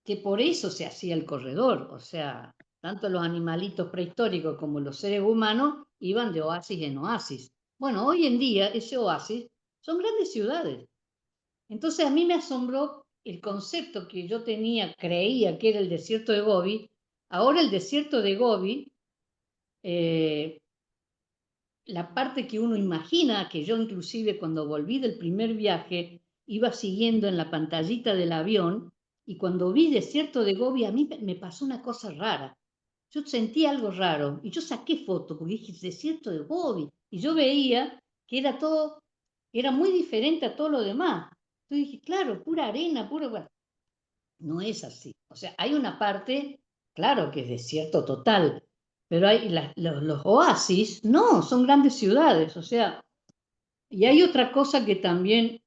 que por eso se hacía el corredor, o sea, tanto los animalitos prehistóricos como los seres humanos iban de oasis en oasis. Bueno, hoy en día ese oasis son grandes ciudades. Entonces a mí me asombró el concepto que yo tenía, creía que era el desierto de Gobi. Ahora el desierto de Gobi, eh, la parte que uno imagina, que yo inclusive cuando volví del primer viaje iba siguiendo en la pantallita del avión, y cuando vi desierto de Gobi a mí me pasó una cosa rara. Yo sentí algo raro y yo saqué foto porque dije desierto de Gobi y yo veía que era todo, era muy diferente a todo lo demás. Entonces dije, claro, pura arena, puro... Bueno, no es así. O sea, hay una parte, claro que es desierto total, pero hay los oasis, no, son grandes ciudades. O sea, y hay otra cosa que también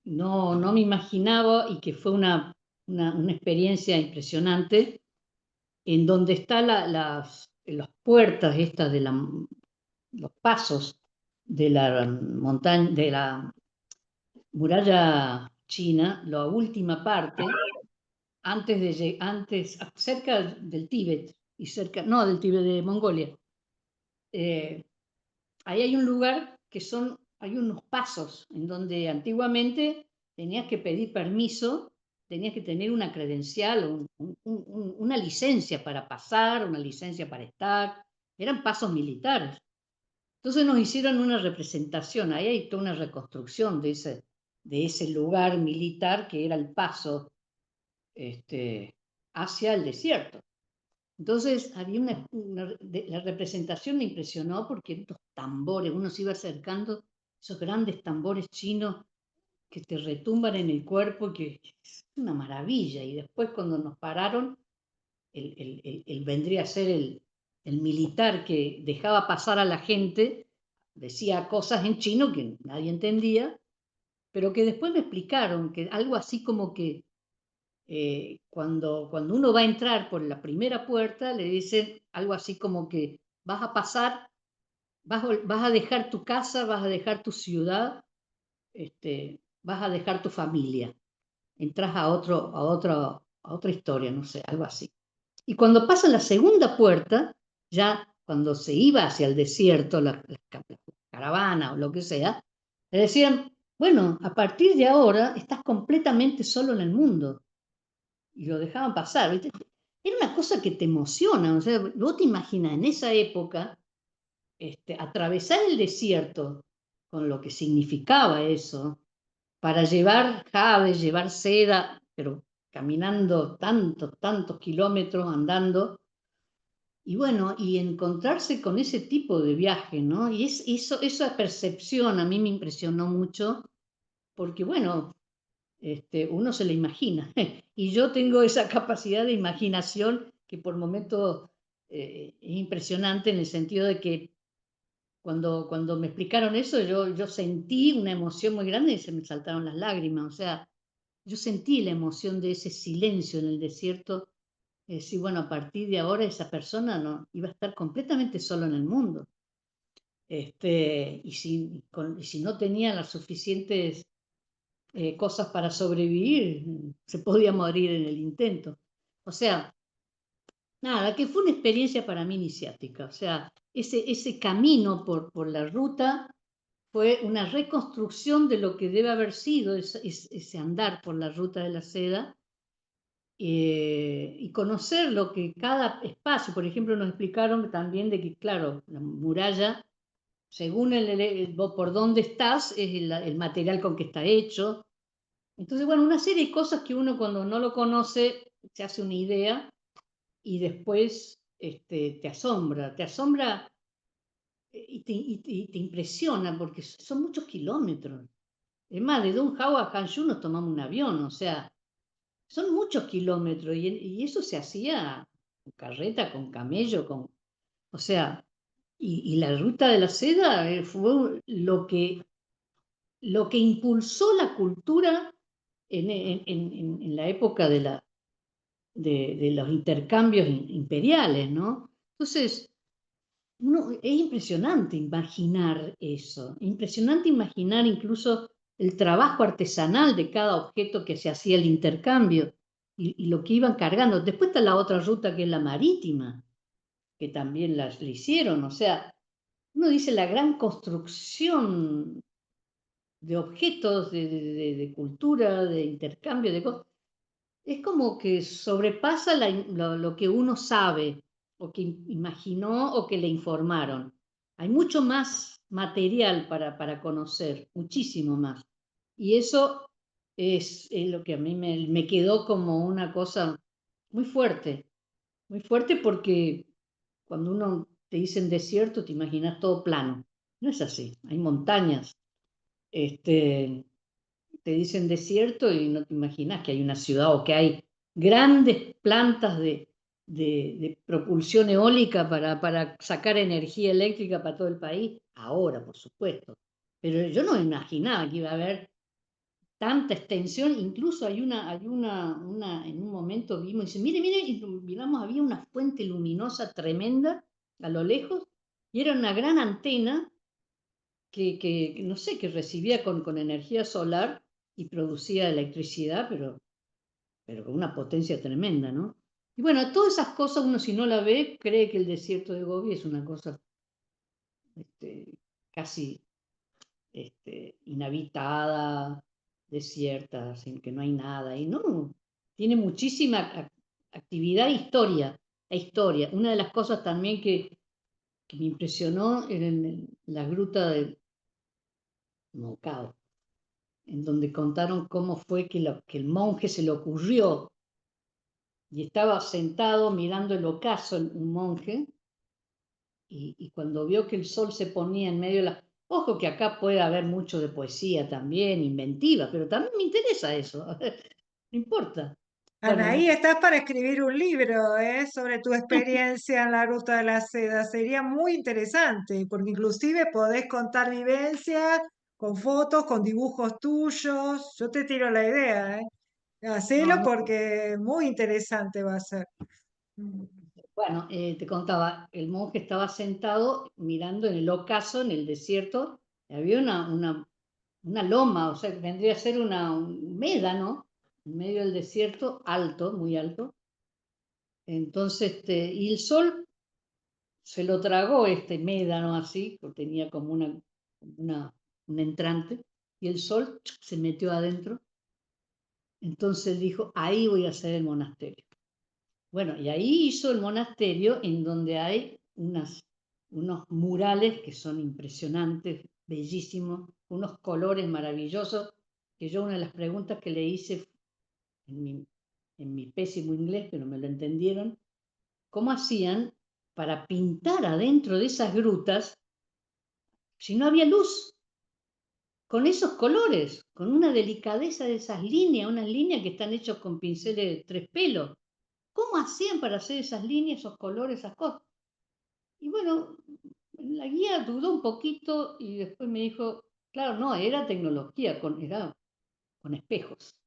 no me imaginaba y que fue una experiencia impresionante, en donde están las puertas estas los pasos de la montaña, de la muralla china, la última parte cerca del Tíbet y cerca, no del Tíbet, de Mongolia. eh, Ahí hay un lugar hay unos pasos en donde antiguamente tenías que pedir permiso tenías que tener una credencial, una licencia para pasar, una licencia para estar, eran pasos militares. Entonces nos hicieron una representación, ahí hay toda una reconstrucción de ese lugar militar que era el paso hacia el desierto. Entonces había la representación me impresionó porque estos tambores, uno se iba acercando, esos grandes tambores chinos que te retumban en el cuerpo, que es una maravilla. Y después cuando nos pararon, vendría a ser el militar que dejaba pasar a la gente, decía cosas en chino que nadie entendía, pero que después me explicaron que algo así como que cuando uno va a entrar por la primera puerta, le dicen algo así como que vas a pasar, vas a dejar tu casa, vas a dejar tu ciudad, vas a dejar tu familia, entras a otra historia, no sé, algo así. Y cuando pasa la segunda puerta, ya cuando se iba hacia el desierto, la caravana o lo que sea, le decían, bueno, a partir de ahora estás completamente solo en el mundo. Y lo dejaban pasar, ¿viste? Era una cosa que te emociona, o sea, vos te imaginas en esa época atravesar el desierto con lo que significaba eso, para llevar javes, llevar seda, pero caminando tantos kilómetros andando, y bueno, y encontrarse con ese tipo de viaje, ¿no? Y esa percepción a mí me impresionó mucho, porque bueno, uno se la imagina. Y yo tengo esa capacidad de imaginación que por momentos es impresionante en el sentido de que cuando me explicaron eso, yo sentí una emoción muy grande y se me saltaron las lágrimas. O sea, yo sentí la emoción de ese silencio en el desierto. Decir, bueno, a partir de ahora esa persona no iba a estar completamente solo en el mundo. Y si no tenía las suficientes cosas para sobrevivir, se podía morir en el intento. O sea, nada, que fue una experiencia para mí iniciática. O sea, ese camino por la ruta fue una reconstrucción de lo que debe haber sido ese andar por la ruta de la seda, y conocer lo que cada espacio, por ejemplo, nos explicaron también de que, claro, la muralla, según por dónde estás, es el material con que está hecho. Entonces, bueno, una serie de cosas que uno cuando no lo conoce se hace una idea y después te asombra, y te impresiona porque son muchos kilómetros. Es más, de Donghao a Hangzhou nos tomamos un avión, o sea, son muchos kilómetros y eso se hacía con carreta, con camello, o sea, y la ruta de la seda fue lo que impulsó la cultura en la época de los intercambios imperiales, ¿no? Entonces, es impresionante imaginar eso, impresionante imaginar incluso el trabajo artesanal de cada objeto que se hacía el intercambio y lo que iban cargando. Después está la otra ruta que es la marítima, que también le hicieron, o sea, uno dice la gran construcción de objetos, de cultura, de intercambio, de cosas. Es como que sobrepasa lo que uno sabe, o que imaginó, o que le informaron. Hay mucho más material para conocer, muchísimo más. Y eso es lo que a mí me quedó como una cosa muy fuerte porque cuando uno te dicen desierto, te imaginas todo plano. No es así, hay montañas. Te dicen desierto y no te imaginas que hay una ciudad o que hay grandes plantas de propulsión eólica para sacar energía eléctrica para todo el país. Ahora, por supuesto. Pero yo no me imaginaba que iba a haber tanta extensión. Incluso en un momento vimos, dice, mire, mire, y miramos, había una fuente luminosa tremenda a lo lejos y era una gran antena que no sé, que recibía con energía solar y producía electricidad, pero con una potencia tremenda, ¿no? Y bueno, todas esas cosas uno si no la ve, cree que el desierto de Gobi es una cosa casi inhabitada, desierta, sin que no hay nada, y no, tiene muchísima actividad e historia. Una de las cosas también que me impresionó era en la gruta de Mocao, en donde contaron cómo fue que el monje se le ocurrió, y estaba sentado mirando el ocaso, un monje, y cuando vio que el sol se ponía en medio de la... Ojo que acá puede haber mucho de poesía también, inventiva, pero también me interesa eso, no importa. Bueno, Anaí, estás para escribir un libro, sobre tu experiencia en la Ruta de la Seda. Sería muy interesante, porque inclusive podés contar vivencias con fotos, con dibujos tuyos. Yo te tiro la idea, ¿eh? Hacelo no, porque muy interesante va a ser. Mm. bueno, te contaba, el monje estaba sentado mirando en el ocaso, en el desierto, y había una loma, o sea, vendría a ser un médano en medio del desierto, alto, muy alto. Entonces, y el sol se lo tragó este médano así, porque tenía como una, un entrante, y el sol se metió adentro. Entonces dijo, ahí voy a hacer el monasterio. Bueno, y ahí hizo el monasterio en donde hay unos murales que son impresionantes, bellísimos, unos colores maravillosos, que yo una de las preguntas que le hice en mi pésimo inglés, pero me lo entendieron, ¿cómo hacían para pintar adentro de esas grutas si no había luz? Con esos colores, con una delicadeza de esas líneas, unas líneas que están hechas con pinceles de tres pelos. ¿Cómo hacían para hacer esas líneas, esos colores, esas cosas? Y bueno, la guía dudó un poquito y después me dijo, claro, no, era tecnología, era con espejos.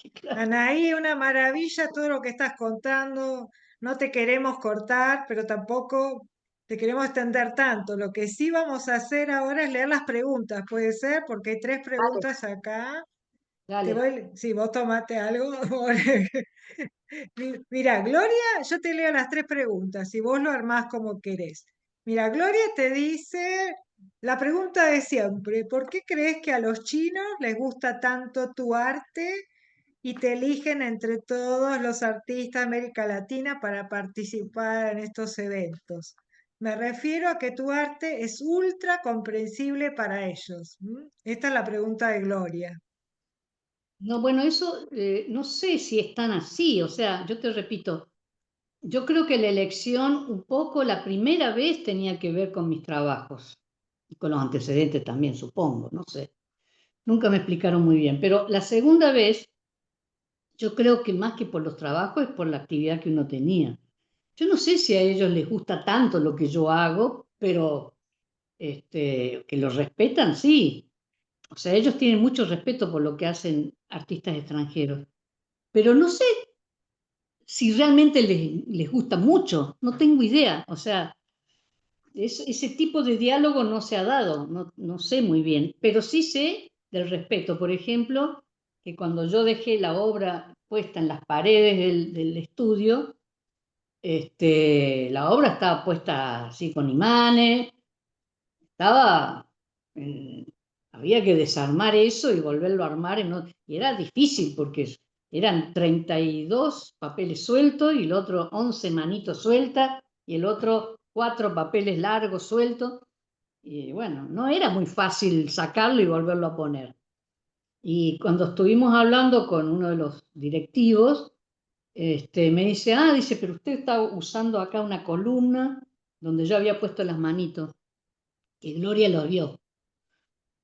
Y claro, Anaí, una maravilla todo lo que estás contando. No te queremos cortar, pero tampoco te queremos extender tanto. Lo que sí vamos a hacer ahora es leer las preguntas, ¿puede ser? Porque hay tres dale, preguntas acá. dale. Si vos tomate algo. Mira, Gloria, yo te leo las tres preguntas y vos lo armás como querés. Mira, Gloria te dice la pregunta de siempre: ¿por qué crees que a los chinos les gusta tanto tu arte y te eligen entre todos los artistas de América Latina para participar en estos eventos? Me refiero a que tu arte es ultra comprensible para ellos. ¿M? Esta es la pregunta de Gloria. No, bueno, eso no sé si es tan así, o sea, yo te repito, yo creo que la elección un poco la primera vez tenía que ver con mis trabajos, y con los antecedentes también, supongo, no sé. Nunca me explicaron muy bien, pero la segunda vez yo creo que más que por los trabajos es por la actividad que uno tenía. Yo no sé si a ellos les gusta tanto lo que yo hago, pero que lo respetan, sí. O sea, ellos tienen mucho respeto por lo que hacen artistas extranjeros, pero no sé si realmente les gusta mucho, no tengo idea. O sea, ese tipo de diálogo no se ha dado, no sé muy bien, pero sí sé del respeto. Por ejemplo, que cuando yo dejé la obra puesta en las paredes del estudio, la obra estaba puesta así con imanes, estaba, eh, había que desarmar eso y volverlo a armar, y era difícil porque eran 32 papeles sueltos y el otro 11 manitos sueltas y el otro 4 papeles largos sueltos. Y bueno, no era muy fácil sacarlo y volverlo a poner. Y cuando estuvimos hablando con uno de los directivos, me dice, dice, pero usted está usando acá una columna donde yo había puesto las manitos, que Gloria lo vio.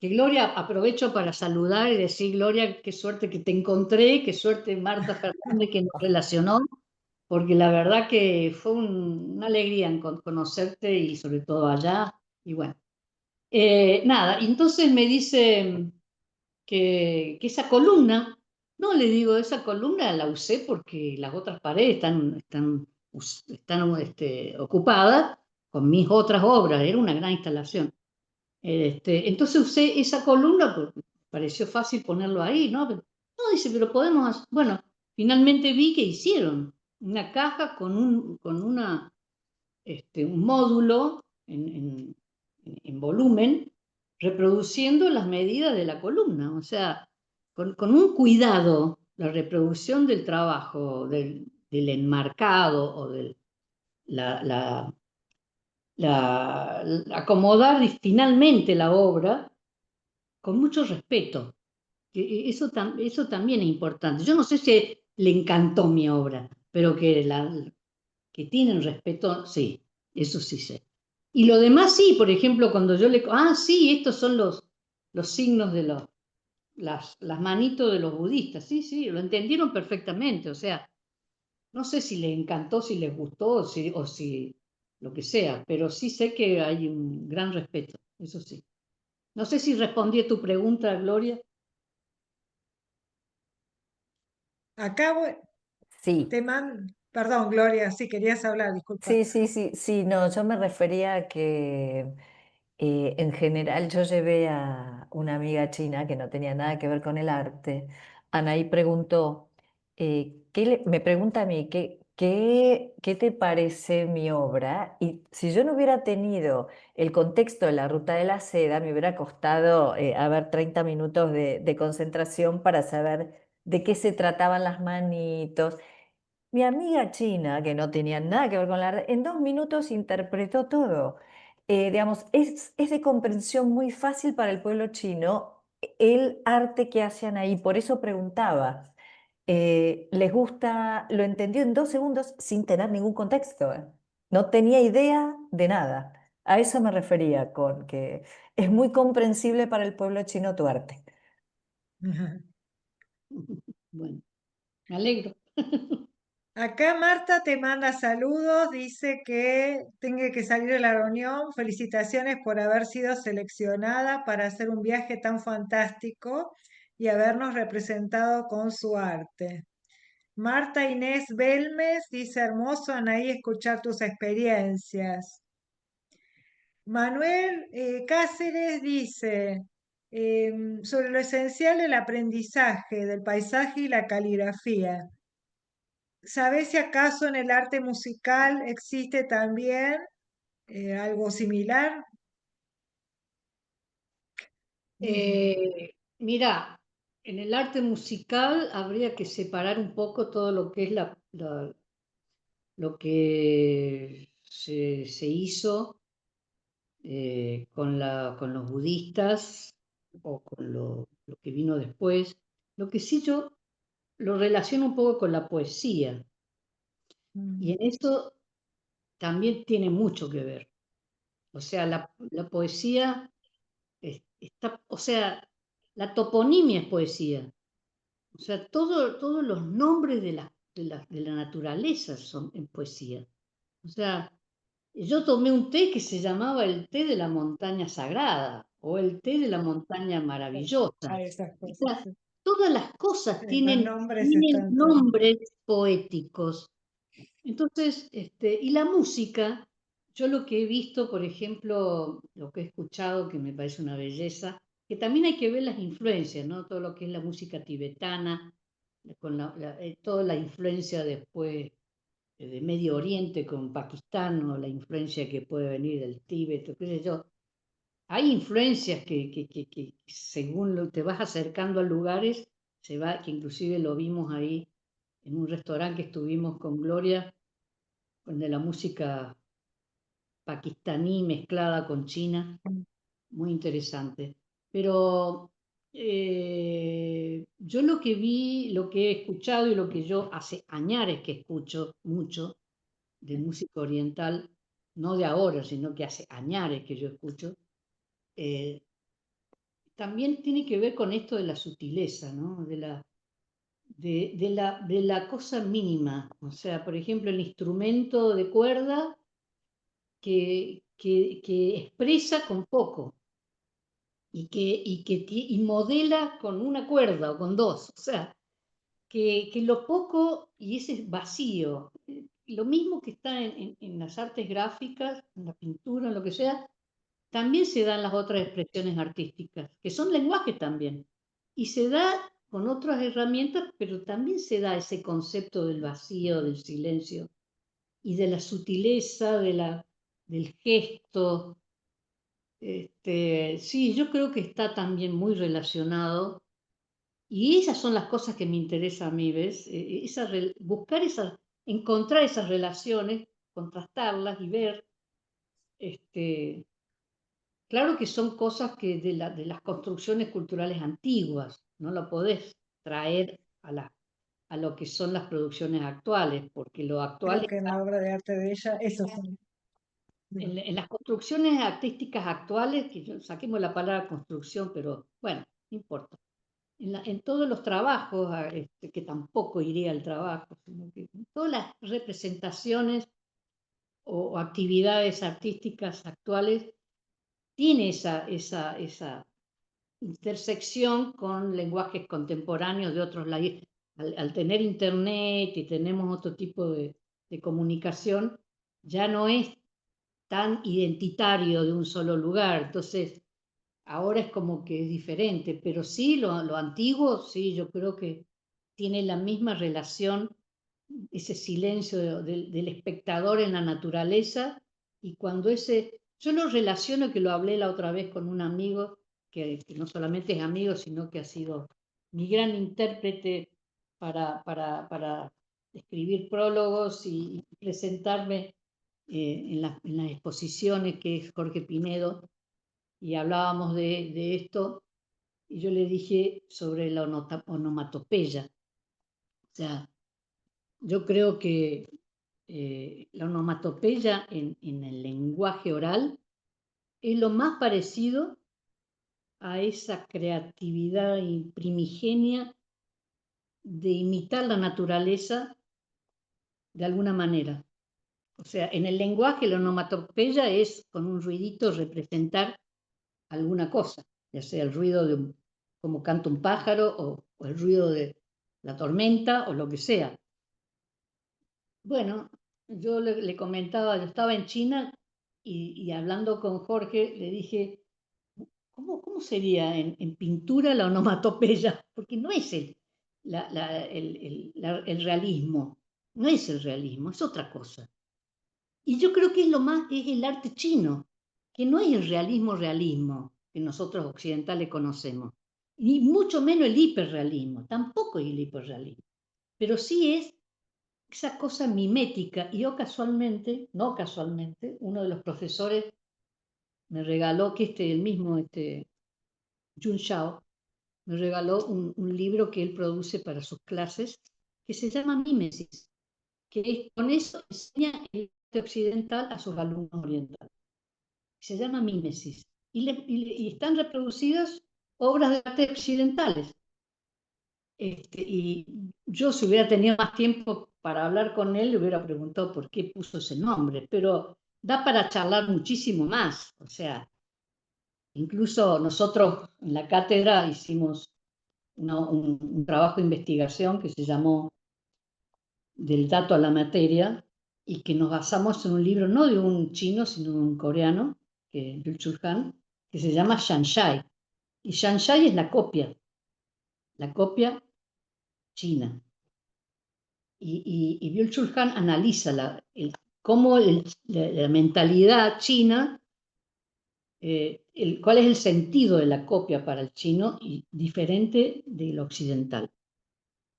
Que Gloria, aprovecho para saludar y decir, Gloria, qué suerte que te encontré, qué suerte Marta Fernández que nos relacionó, porque la verdad que fue una alegría en conocerte y sobre todo allá. Y bueno, nada, y entonces me dice que esa columna, no le digo, esa columna la usé porque las otras paredes están ocupadas con mis otras obras, era una gran instalación. Entonces usé esa columna porque pareció fácil ponerlo ahí, ¿no? No, dice, pero podemos bueno, finalmente vi que hicieron una caja un módulo en volumen reproduciendo las medidas de la columna. O sea, con un cuidado, la reproducción del trabajo, del enmarcado o del acomodar finalmente la obra con mucho respeto. Eso también es importante. Yo no sé si le encantó mi obra, pero que tienen respeto, sí, eso sí sé. Y lo demás sí, por ejemplo, cuando yo sí, estos son los signos de las manitos de los budistas, sí, lo entendieron perfectamente, o sea, no sé si les encantó, si les gustó, o si lo que sea, pero sí sé que hay un gran respeto, eso sí. No sé si respondí a tu pregunta, Gloria. Acá Sí, te mando, perdón, Gloria, sí querías hablar, disculpa. sí, no, yo me refería a que en general yo llevé a una amiga china que no tenía nada que ver con el arte. Anaí preguntó, me pregunta a mí, ¿qué te parece mi obra? Y si yo no hubiera tenido el contexto de la Ruta de la Seda, me hubiera costado, 30 minutos de concentración para saber de qué se trataban las manitos. Mi amiga china, que no tenía nada que ver con la arte, en 2 minutos interpretó todo. Digamos, es de comprensión muy fácil para el pueblo chino el arte que hacen ahí. Por eso preguntaba. Les gusta, lo entendió en 2 segundos sin tener ningún contexto. No tenía idea de nada. A eso me refería con que es muy comprensible para el pueblo chino tu arte. Bueno, me alegro. Acá Marta te manda saludos, dice que tenga que salir de la reunión. Felicitaciones por haber sido seleccionada para hacer un viaje tan fantástico y habernos representado con su arte. Marta Inés Belmes dice, hermoso, Anaí, escuchar tus experiencias. Manuel Cáceres dice, sobre lo esencial del aprendizaje del paisaje y la caligrafía. ¿Sabes si acaso en el arte musical existe también algo similar? Mira, en el arte musical habría que separar un poco todo lo que es lo que se hizo con los budistas o con lo que vino después. Lo que sí yo lo relaciono un poco con la poesía y Mm, en eso también tiene mucho que ver. O sea, la poesía está, o sea, la toponimia es poesía. O sea, todos los nombres de la naturaleza son en poesía. O sea, yo tomé un té que se llamaba el té de la montaña sagrada o el té de la montaña maravillosa. hay esas O cosas, sea, sí. todas las cosas Los tienen, nombres tienen están todos. nombres poéticos. Entonces, y la música, yo lo que he visto, por ejemplo, lo que he escuchado, que me parece una belleza, que también hay que ver las influencias, ¿no? Todo lo que es la música tibetana, con toda la influencia después de Medio Oriente con Pakistán, o la influencia que puede venir del Tíbet, o qué sé yo. Hay influencias que según te vas acercando a lugares, que inclusive lo vimos ahí en un restaurante que estuvimos con Gloria, con de la música pakistaní mezclada con china, muy interesante. Pero yo lo que vi, lo que he escuchado y lo que yo hace añares que escucho mucho de música oriental, no de ahora, sino que hace añares que yo escucho, eh, también tiene que ver con esto de la sutileza, ¿no? De la cosa mínima. O sea, por ejemplo, el instrumento de cuerda que expresa con poco y modela con una cuerda o con dos. O sea, que lo poco y ese vacío, lo mismo que está en las artes gráficas, en la pintura, en lo que sea, también se da en las otras expresiones artísticas, que son lenguajes también. Y se da con otras herramientas, pero también se da ese concepto del vacío, del silencio y de la sutileza, del gesto. Sí, yo creo que está también muy relacionado Y esas son las cosas que me interesan a mí, ¿ves? Buscar encontrar esas relaciones, contrastarlas y ver, claro que son cosas que de las construcciones culturales antiguas, no lo podés traer a lo que son las producciones actuales, porque lo actual Creo que en la obra de arte de ella, eso fue. en las construcciones artísticas actuales, saquemos la palabra construcción, pero bueno, no importa. En todos los trabajos, que tampoco iría al trabajo, sino que en todas las representaciones o actividades artísticas actuales, tiene esa intersección con lenguajes contemporáneos de otros lados. Al tener internet y tenemos otro tipo de comunicación, ya no es tan identitario de un solo lugar. Entonces, ahora es como que es diferente, pero sí, lo antiguo, sí, yo creo que tiene la misma relación, ese silencio del espectador en la naturaleza, y cuando yo lo relaciono, que lo hablé la otra vez con un amigo, que no solamente es amigo, sino que ha sido mi gran intérprete para escribir prólogos y presentarme en las exposiciones, que es Jorge Pinedo, y hablábamos de esto, y yo le dije sobre la onomatopeya. O sea, yo creo que la onomatopeya en el lenguaje oral es lo más parecido a esa creatividad primigenia de imitar la naturaleza de alguna manera. O sea, en el lenguaje la onomatopeya es con un ruidito representar alguna cosa, ya sea el ruido de como canta un pájaro o el ruido de la tormenta o lo que sea. Bueno, yo le comentaba, yo estaba en China y hablando con Jorge le dije, ¿cómo sería en pintura la onomatopeya? Porque no es el realismo, no es el realismo, es otra cosa. Y yo creo que es el arte chino, que no es el realismo que nosotros occidentales conocemos, ni mucho menos el hiperrealismo, tampoco es el hiperrealismo, pero sí es esa cosa mimética. Y yo casualmente, no casualmente, uno de los profesores me regaló, que el mismo Jun Shao, me regaló un libro que él produce para sus clases, que se llama Mímesis, que con eso enseña el arte occidental a sus alumnos orientales. Se llama Mímesis, y están reproducidas obras de arte occidentales. Y yo, si hubiera tenido más tiempo para hablar con él, le hubiera preguntado por qué puso ese nombre, pero da para charlar muchísimo más. O sea, incluso nosotros en la cátedra hicimos un trabajo de investigación que se llamó Del dato a la materia, y que nos basamos en un libro no de un chino, sino de un coreano, que es Byul-Chul Han, que se llama Shanshai. Y Shanshai es la copia china. Y Byul-Chul Han analiza cómo la mentalidad china, cuál es el sentido de la copia para el chino y diferente del occidental.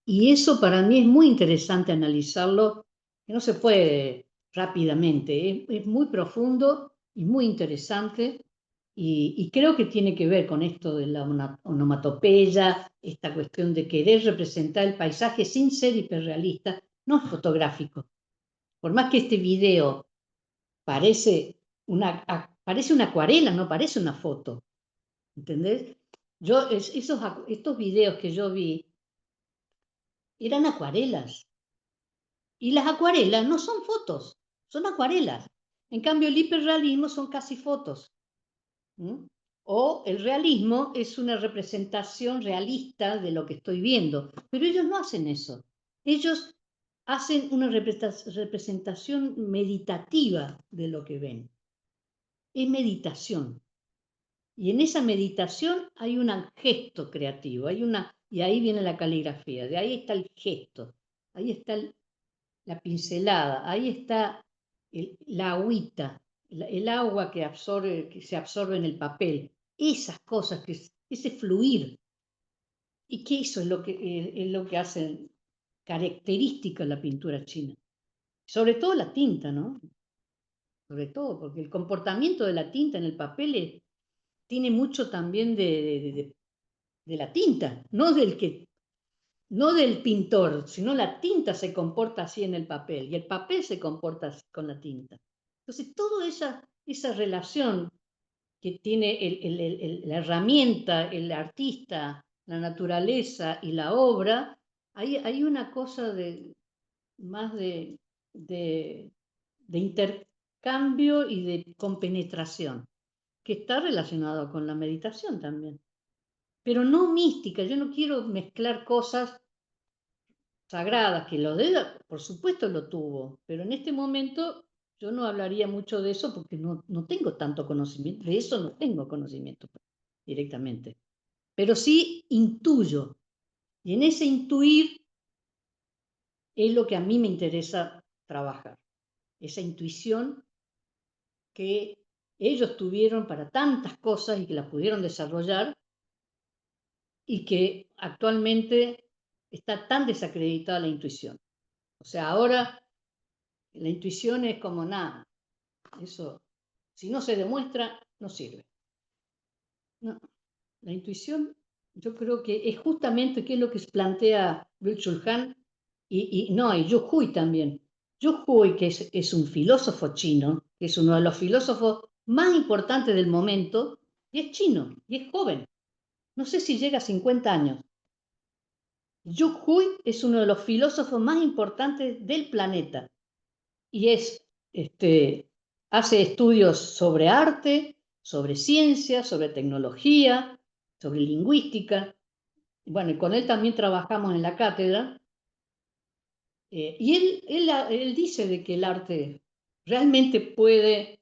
Y eso para mí es muy interesante analizarlo, que no se puede rápidamente, es muy profundo y muy interesante, y creo que tiene que ver con esto de la onomatopeya, esta cuestión de querer representar el paisaje sin ser hiperrealista, no es fotográfico. Por más que este video parece una acuarela, no parece una foto, ¿entendés? Estos videos que yo vi eran acuarelas. Y las acuarelas no son fotos, son acuarelas. En cambio, el hiperrealismo son casi fotos. O el realismo es una representación realista de lo que estoy viendo. Pero ellos no hacen eso. Ellos hacen una representación meditativa de lo que ven. Es meditación. Y en esa meditación hay un gesto creativo, y ahí viene la caligrafía, de ahí está el gesto, ahí está la pincelada, ahí está la agüita, el agua que se absorbe en el papel, esas cosas, ese fluir. Y que eso es lo que hace característica la pintura china. Sobre todo la tinta, ¿no? Sobre todo, porque el comportamiento de la tinta en el papel tiene mucho también de la tinta, no del pintor, sino la tinta se comporta así en el papel y el papel se comporta así con la tinta. Entonces, toda esa relación que tiene la herramienta, el artista, la naturaleza y la obra, hay una cosa más de intercambio y de compenetración, que está relacionado con la meditación también. Pero no mística, yo no quiero mezclar cosas sagradas, que lo de por supuesto lo tuvo, pero en este momento yo no hablaría mucho de eso porque no tengo tanto conocimiento, de eso no tengo conocimiento directamente, pero sí intuyo, y en ese intuir es lo que a mí me interesa trabajar, esa intuición que ellos tuvieron para tantas cosas y que las pudieron desarrollar y que actualmente está tan desacreditada la intuición. O sea, ahora la intuición es como nada, eso, si no se demuestra, no sirve. No, la intuición, yo creo que es justamente qué es lo que plantea Byung-Chul Han y Yu Hui también. Yu Hui, que es un filósofo chino, que es uno de los filósofos más importantes del momento, y es chino, y es joven. No sé si llega a 50 años. Yu Hui es uno de los filósofos más importantes del planeta y hace estudios sobre arte, sobre ciencia, sobre tecnología, sobre lingüística. Bueno, y con él también trabajamos en la cátedra. Y él dice de que el arte realmente puede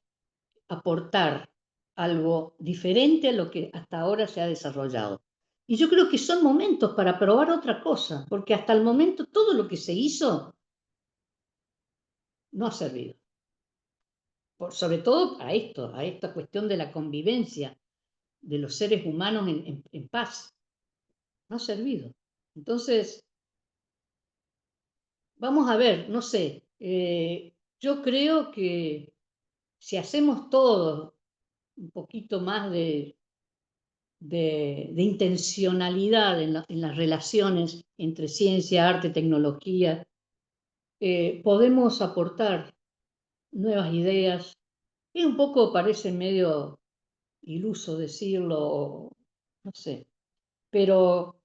aportar algo diferente a lo que hasta ahora se ha desarrollado. Y yo creo que son momentos para probar otra cosa, porque hasta el momento todo lo que se hizo no ha servido. Sobre todo a esta cuestión de la convivencia de los seres humanos en paz. No ha servido. Entonces, vamos a ver, no sé, yo creo que si hacemos todo un poquito más de intencionalidad en las relaciones entre ciencia, arte, tecnología, podemos aportar nuevas ideas. Y un poco parece medio iluso decirlo, no sé, pero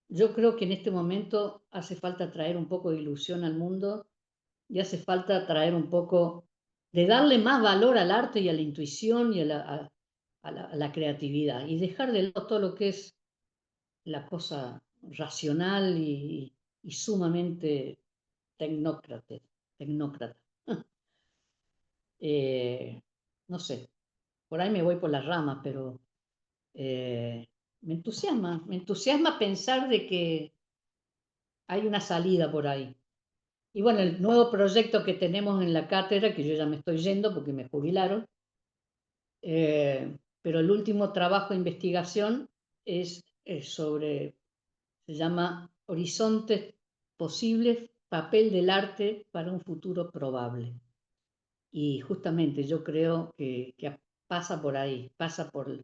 yo creo que en este momento hace falta traer un poco de ilusión al mundo y hace falta traer un poco de darle más valor al arte y a la intuición y a la creatividad y dejar de lado todo lo que es la cosa racional y sumamente tecnócrata. tecnócrata. Eh, no sé, por ahí me voy por las ramas, pero me entusiasma pensar de que hay una salida por ahí. Y bueno, el nuevo proyecto que tenemos en la cátedra, que yo ya me estoy yendo porque me jubilaron, pero el último trabajo de investigación es se llama Horizontes Posibles, papel del arte para un futuro probable. Y justamente yo creo que pasa por ahí, pasa por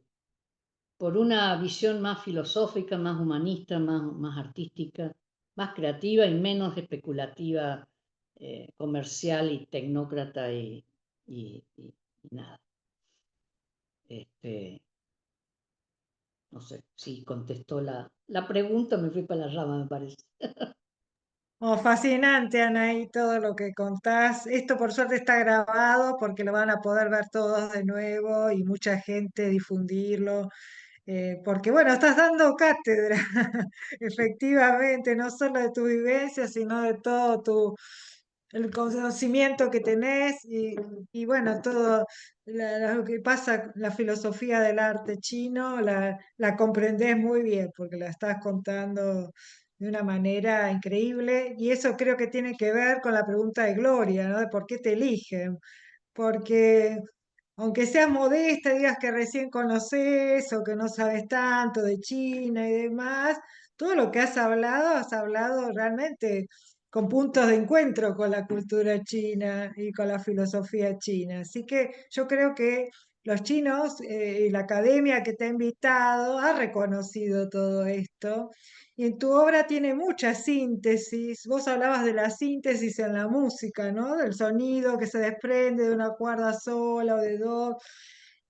una visión más filosófica, más humanista, más artística, más creativa y menos especulativa, comercial y tecnócrata y nada. No sé si contestó la pregunta, me fui para la rama, me parece. Oh, fascinante, Anaí, todo lo que contás. Esto por suerte está grabado porque lo van a poder ver todos de nuevo y mucha gente difundirlo. Porque bueno, estás dando cátedra, efectivamente, no solo de tu vivencia, sino de todo el conocimiento que tenés y bueno, todo lo que pasa, la filosofía del arte chino, la comprendés muy bien porque la estás contando de una manera increíble y eso creo que tiene que ver con la pregunta de Gloria, ¿no? De por qué te eligen. Porque aunque seas modesta, digas que recién conoces o que no sabes tanto de China y demás, todo lo que has hablado realmente con puntos de encuentro con la cultura china y con la filosofía china. Así que yo creo que los chinos y la academia que te ha invitado ha reconocido todo esto. Y en tu obra tiene mucha síntesis. Vos hablabas de la síntesis en la música, ¿no? Del sonido que se desprende de una cuerda sola o de dos.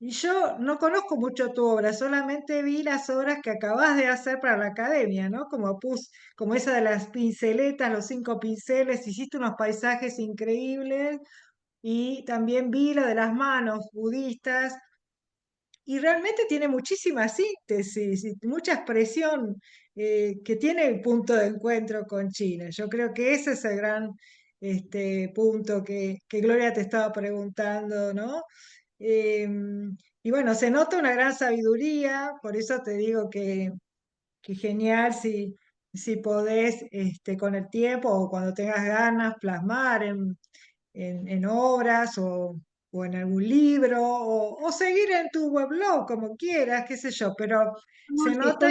Y yo no conozco mucho tu obra, solamente vi las obras que acabas de hacer para la academia, ¿no? Como esa de las pinceletas, los 5 pinceles, hiciste unos paisajes increíbles y también vi la de las manos budistas y realmente tiene muchísima síntesis y mucha expresión que tiene el punto de encuentro con China. Yo creo que ese es el gran punto que Gloria te estaba preguntando, ¿no? Y bueno, se nota una gran sabiduría, por eso te digo que genial si podés con el tiempo o cuando tengas ganas plasmar en obras o en algún libro o seguir en tu weblog como quieras, qué sé yo, pero No, se sí, nota,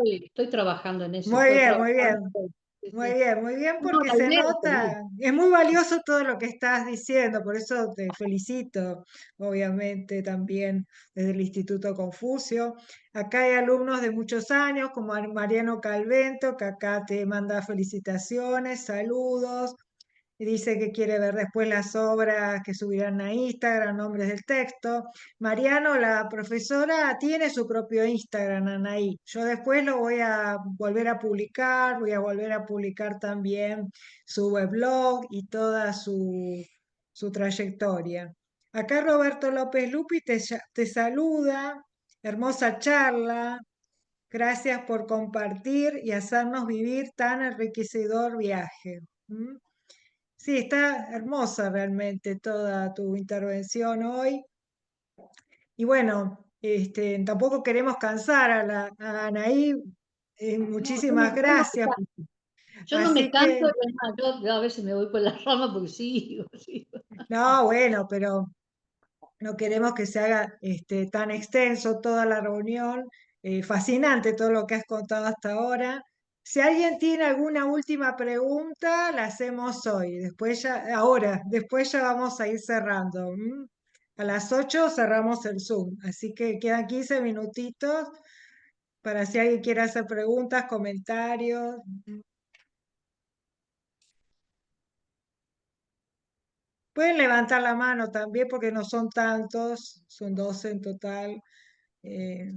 estoy trabajando en eso, muy estoy bien, muy trabajando. bien. Sí, Muy sí. bien, muy bien, No, porque la se idea es seguir. nota, es muy valioso todo lo que estás diciendo, por eso te felicito, obviamente, también desde el Instituto Confucio. Acá hay alumnos de muchos años, como Mariano Calvento, que acá te manda felicitaciones, saludos. Y dice que quiere ver después las obras que subirán a Instagram, nombres del texto. Mariano, la profesora, tiene su propio Instagram, Anaí. Yo después lo voy a volver a publicar, voy a volver a publicar también su weblog y toda su trayectoria. Acá Roberto López Lupi te saluda. Hermosa charla. Gracias por compartir y hacernos vivir tan enriquecedor viaje. ¿Mm? Sí, está hermosa realmente toda tu intervención hoy. Y bueno, tampoco queremos cansar a Anaí. No, Muchísimas yo no me gracias. canso. Yo no me Así canso, que, y además, yo a veces me voy por la rama porque sigo, sigo. no, bueno, pero no queremos que se haga tan extenso toda la reunión. Fascinante todo lo que has contado hasta ahora. Si alguien tiene alguna última pregunta, la hacemos hoy. Después ya, ahora, después ya vamos a ir cerrando. ¿M? A las 8 cerramos el Zoom, así que quedan 15 minutitos para si alguien quiere hacer preguntas, comentarios. Pueden levantar la mano también porque no son tantos, son 12 en total. Eh,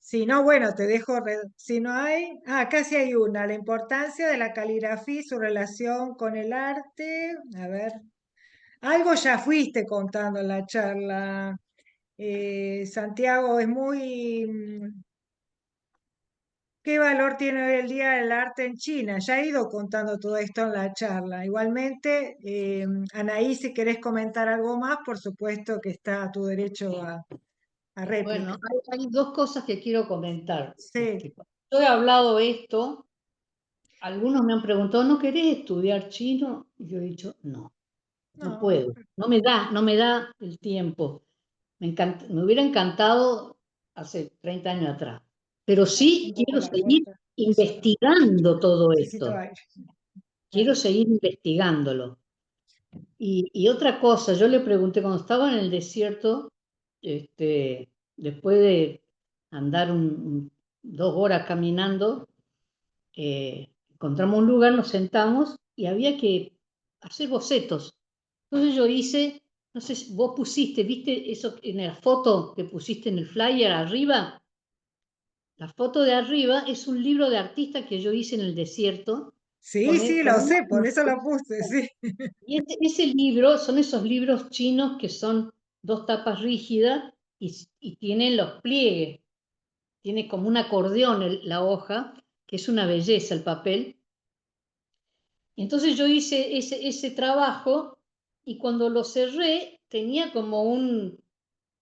Si no, bueno, te dejo. Si no hay. Ah, casi hay una. La importancia de la caligrafía y su relación con el arte. A ver. Algo ya fuiste contando en la charla. Santiago, es muy. ¿Qué valor tiene hoy el día el arte en China? Ya he ido contando todo esto en la charla. Igualmente, Anaí, si querés comentar algo más, por supuesto que está a tu derecho a réplica. Bueno, hay dos cosas que quiero comentar. Sí, Yo he hablado esto, algunos me han preguntado, ¿no querés estudiar chino? Y yo he dicho, no, no no, puedo, no me da el tiempo. Me hubiera encantado hace 30 años atrás, pero sí un poco quiero la seguir puerta. investigando todo Necesito esto, aire. quiero Bueno. seguir investigándolo. Y otra cosa, yo le pregunté cuando estaba en el desierto, después de andar 2 horas caminando, encontramos un lugar, nos sentamos y había que hacer bocetos. Entonces yo hice, no sé si vos pusiste, viste eso en la foto que pusiste en el flyer arriba. La foto de arriba es un libro de artista que yo hice en el desierto Sí, con, sí, con lo una sé, por eso lo puse, sí. y ese libro son esos libros chinos que son 2 tapas rígidas y tienen los pliegues, tiene como un acordeón la hoja, que es una belleza el papel. Entonces yo hice ese trabajo y cuando lo cerré tenía como un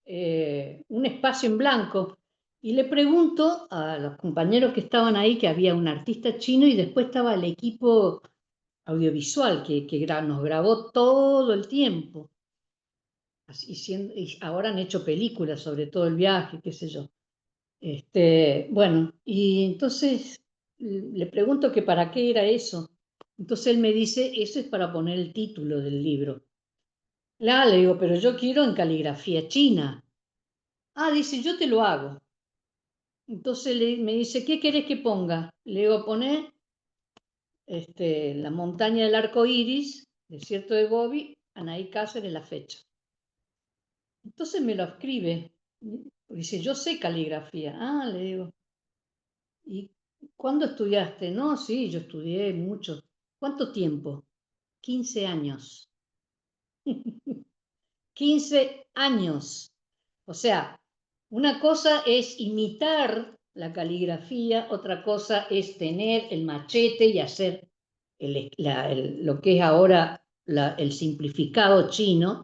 espacio en blanco. Y le pregunto a los compañeros que estaban ahí que había un artista chino y después estaba el equipo audiovisual que nos grabó todo el tiempo. Y ahora han hecho películas sobre todo el viaje, qué sé yo. Bueno, y entonces le pregunto que para qué era eso. Entonces él me dice, eso es para poner el título del libro. Le digo, pero yo quiero en caligrafía china. Ah, dice, yo te lo hago. Entonces me dice, ¿qué querés que ponga? Le digo, poné la montaña del arco iris, desierto de Gobi, Anaí Cáceres, la fecha. Entonces me lo escribe. Dice, yo sé caligrafía. Ah, le digo, ¿y cuándo estudiaste? No, sí, yo estudié mucho. ¿Cuánto tiempo? 15 años. 15 años. O sea, una cosa es imitar la caligrafía, otra cosa es tener el machete y hacer lo que es ahora el simplificado chino.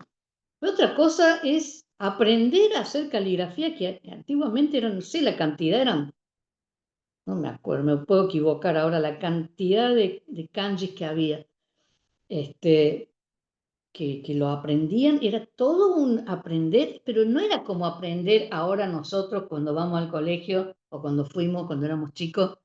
Otra cosa es aprender a hacer caligrafía, que antiguamente eran, no sé, la cantidad eran, no me acuerdo, me puedo equivocar ahora, la cantidad de kanjis que había. Que lo aprendían, era todo un aprender, pero no era como aprender ahora nosotros cuando vamos al colegio o cuando fuimos, cuando éramos chicos,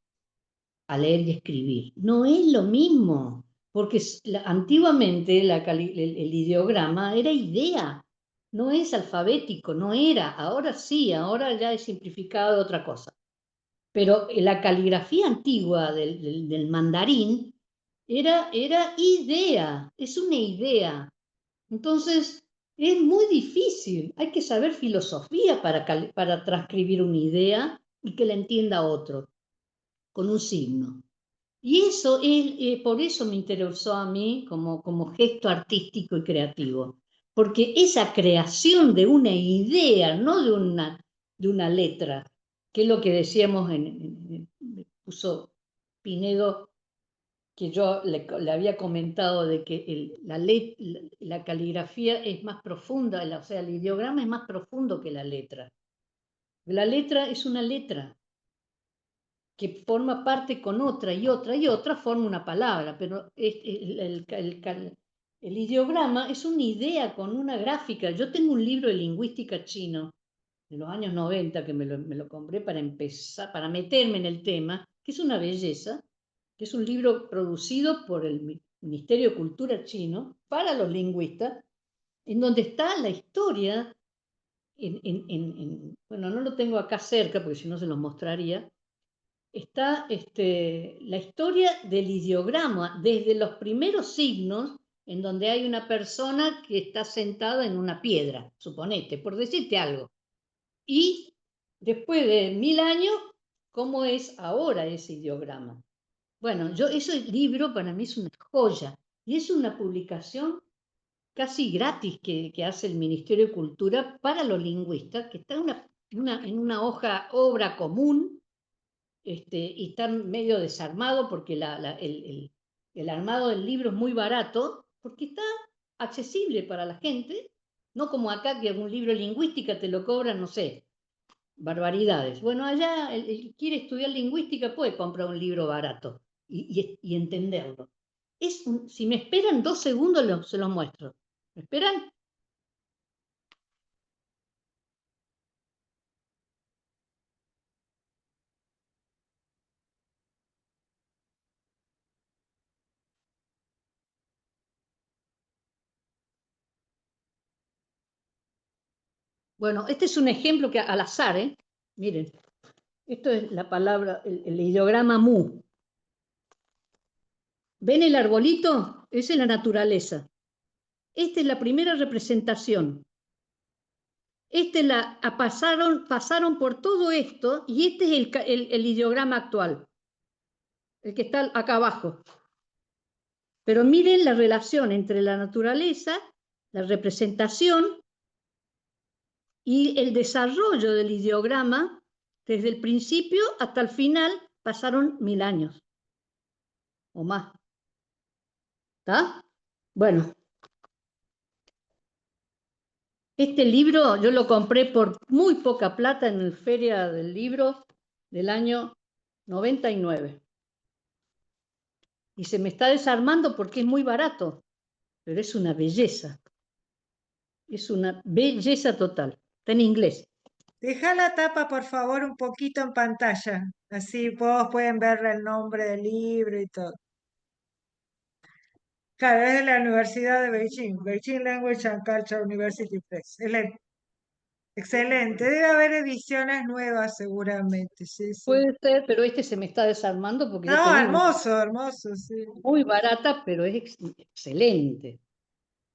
a leer y escribir. No es lo mismo, porque antiguamente el ideograma era idea, no es alfabético, no era, ahora sí, ahora ya es simplificado de otra cosa. Pero la caligrafía antigua del mandarín era idea, es una idea. Entonces, es muy difícil. Hay que saber filosofía para transcribir una idea y que la entienda otro, con un signo. Y eso es, por eso me interesó a mí como gesto artístico y creativo. Porque esa creación de una idea, no de una letra, que es lo que decíamos puso Pinedo, que yo le había comentado de que la caligrafía es más profunda, o sea, el ideograma es más profundo que la letra. La letra es una letra que forma parte con otra y otra y otra, forma una palabra, pero el ideograma es una idea con una gráfica. Yo tengo un libro de lingüística chino de los años 90 que me lo compré para empezar, para meterme en el tema, que es una belleza, que es un libro producido por el Ministerio de Cultura chino para los lingüistas, en donde está la historia, bueno, no lo tengo acá cerca porque si no se los mostraría, está la historia del ideograma, desde los primeros signos en donde hay una persona que está sentada en una piedra, suponete, por decirte algo. Y después de 1000 años, ¿cómo es ahora ese ideograma? Bueno, ese libro para mí es una joya y es una publicación casi gratis que hace el Ministerio de Cultura para los lingüistas, que está en una obra común, y está medio desarmado porque el armado del libro es muy barato, porque está accesible para la gente, no como acá que un libro de lingüística te lo cobran, no sé, barbaridades. Bueno, allá el quiere estudiar lingüística puede comprar un libro barato y entenderlo. Si me esperan 2 segundos, se los muestro. ¿Me esperan? Bueno, este es un ejemplo que al azar, ¿eh? Miren, esto es la palabra, el ideograma mu. ¿Ven el arbolito? Esa es la naturaleza. Esta es la primera representación. Pasaron por todo esto y este es el ideograma actual, el que está acá abajo. Pero miren la relación entre la naturaleza, la representación y el desarrollo del ideograma. Desde el principio hasta el final pasaron 1000 años o más. ¿Está? Bueno, este libro yo lo compré por muy poca plata en la Feria del Libro del año 99. Y se me está desarmando porque es muy barato, pero es una belleza. Es una belleza total. Está en inglés. Deja la tapa, por favor, un poquito en pantalla. Así todos pueden ver el nombre del libro y todo. Claro, es de la Universidad de Beijing, Beijing Language and Culture University Press. Excelente. Debe haber ediciones nuevas seguramente, sí, sí. Puede ser, pero este se me está desarmando porque yo No, tenía una hermoso, hermoso, sí. muy barata, pero es excelente,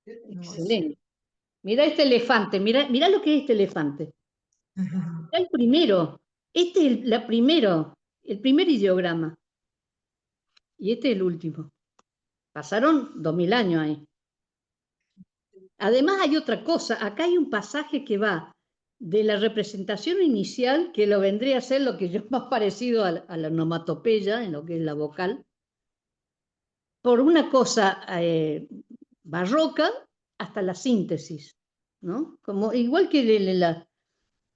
Hermoso. excelente. Mira este elefante, mira lo que es este elefante. Mirá el primero, este es el primer ideograma, y este es el último. Pasaron 2000 años ahí. Además hay otra cosa, acá hay un pasaje que va de la representación inicial, que lo vendría a ser lo que yo más parecido a la onomatopeya, en lo que es la vocal, por una cosa barroca hasta la síntesis, ¿no? Como, igual que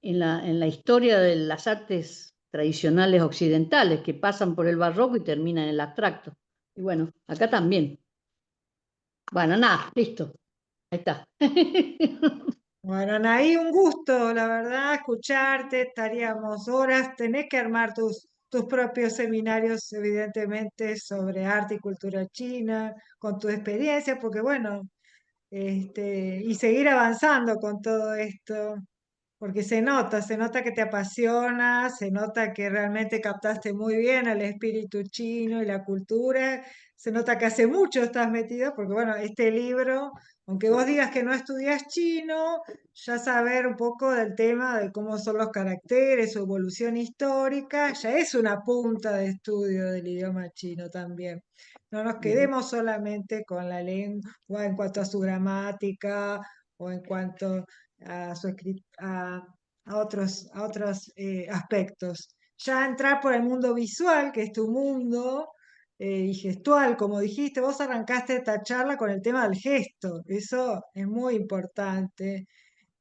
en la historia de las artes tradicionales occidentales, que pasan por el barroco y terminan en el abstracto. Y bueno, acá también. Bueno, nada, listo. Ahí está. Bueno, Anaí, un gusto, la verdad, escucharte. Estaríamos horas. Tenés que armar tus propios seminarios, evidentemente, sobre arte y cultura china, con tu experiencia, porque bueno, y seguir avanzando con todo esto. Porque se nota que te apasiona, se nota que realmente captaste muy bien el espíritu chino y la cultura, se nota que hace mucho estás metido, porque bueno, este libro, aunque vos digas que no estudias chino, ya saber un poco del tema de cómo son los caracteres, su evolución histórica, ya es una punta de estudio del idioma chino también. No nos quedemos solamente con la lengua en cuanto a su gramática o en cuanto a otros aspectos. Ya entrar por el mundo visual, que es tu mundo, y gestual, como dijiste, vos arrancaste esta charla con el tema del gesto, eso es muy importante.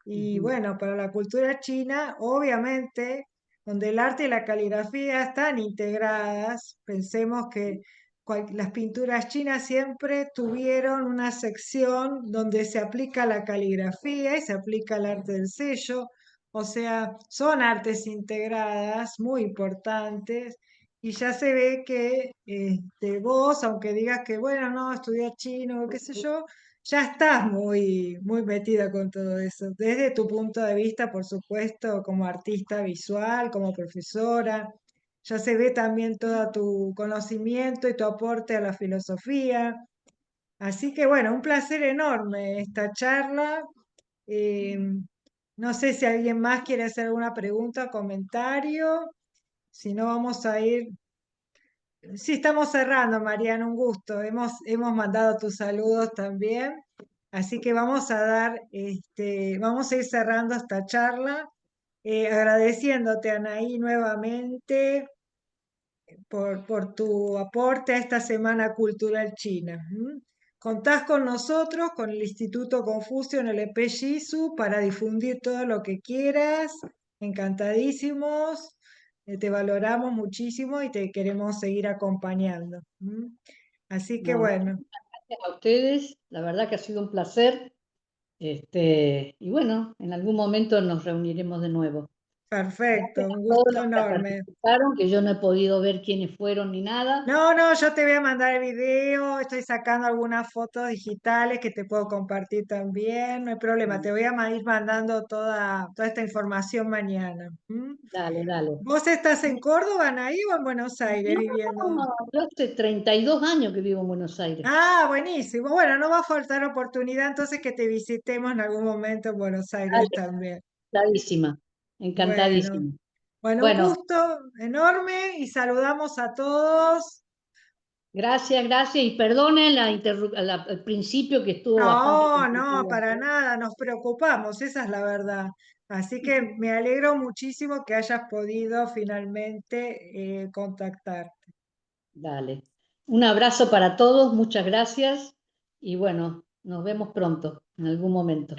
Y bueno, para la cultura china, obviamente, donde el arte y la caligrafía están integradas, pensemos que las pinturas chinas siempre tuvieron una sección donde se aplica la caligrafía y se aplica el arte del sello, o sea, son artes integradas muy importantes. Y ya se ve que vos, aunque digas que, bueno, no, estudiar chino, qué sé yo, ya estás muy metida con todo eso. Desde tu punto de vista, por supuesto, como artista visual, como profesora, ya se ve también todo tu conocimiento y tu aporte a la filosofía. Así que bueno, un placer enorme esta charla. Eh, no sé si alguien más quiere hacer alguna pregunta o comentario. Si no, vamos a ir. Sí, estamos cerrando, Mariana, un gusto. Hemos mandado tus saludos también. Así que vamos a vamos a ir cerrando esta charla, agradeciéndote, Anaí, nuevamente por tu aporte a esta Semana Cultural China. ¿M? Contás con nosotros, con el Instituto Confucio en el EP Jisu, para difundir todo lo que quieras. Encantadísimos, te valoramos muchísimo y te queremos seguir acompañando. ¿M? Así que No, bueno, gracias a ustedes, la verdad que ha sido un placer. Y bueno, en algún momento nos reuniremos de nuevo. Gracias perfecto, un a todos gusto los que enorme. participaron, que yo no he podido ver quiénes fueron ni nada. No, no, yo te voy a mandar el video, estoy sacando algunas fotos digitales que te puedo compartir también, no hay problema, te voy a ir mandando toda esta información mañana. ¿M? Dale, dale. ¿Vos estás en Córdoba, Anaí, o en Buenos Aires No, viviendo? yo hace 32 años que vivo en Buenos Aires. Ah, buenísimo. Bueno, no va a faltar oportunidad entonces que te visitemos en algún momento en Buenos Aires Dale, también. encantadísima, Bueno, encantadísima. bueno, un Bueno, gusto enorme y saludamos a todos. gracias, gracias y perdonen al principio que estuvo bastante No, no, complicado. para nada, nos preocupamos, esa es la verdad. Así que me alegro muchísimo que hayas podido finalmente contactar. Dale. Un abrazo para todos, muchas gracias y bueno, nos vemos pronto, en algún momento.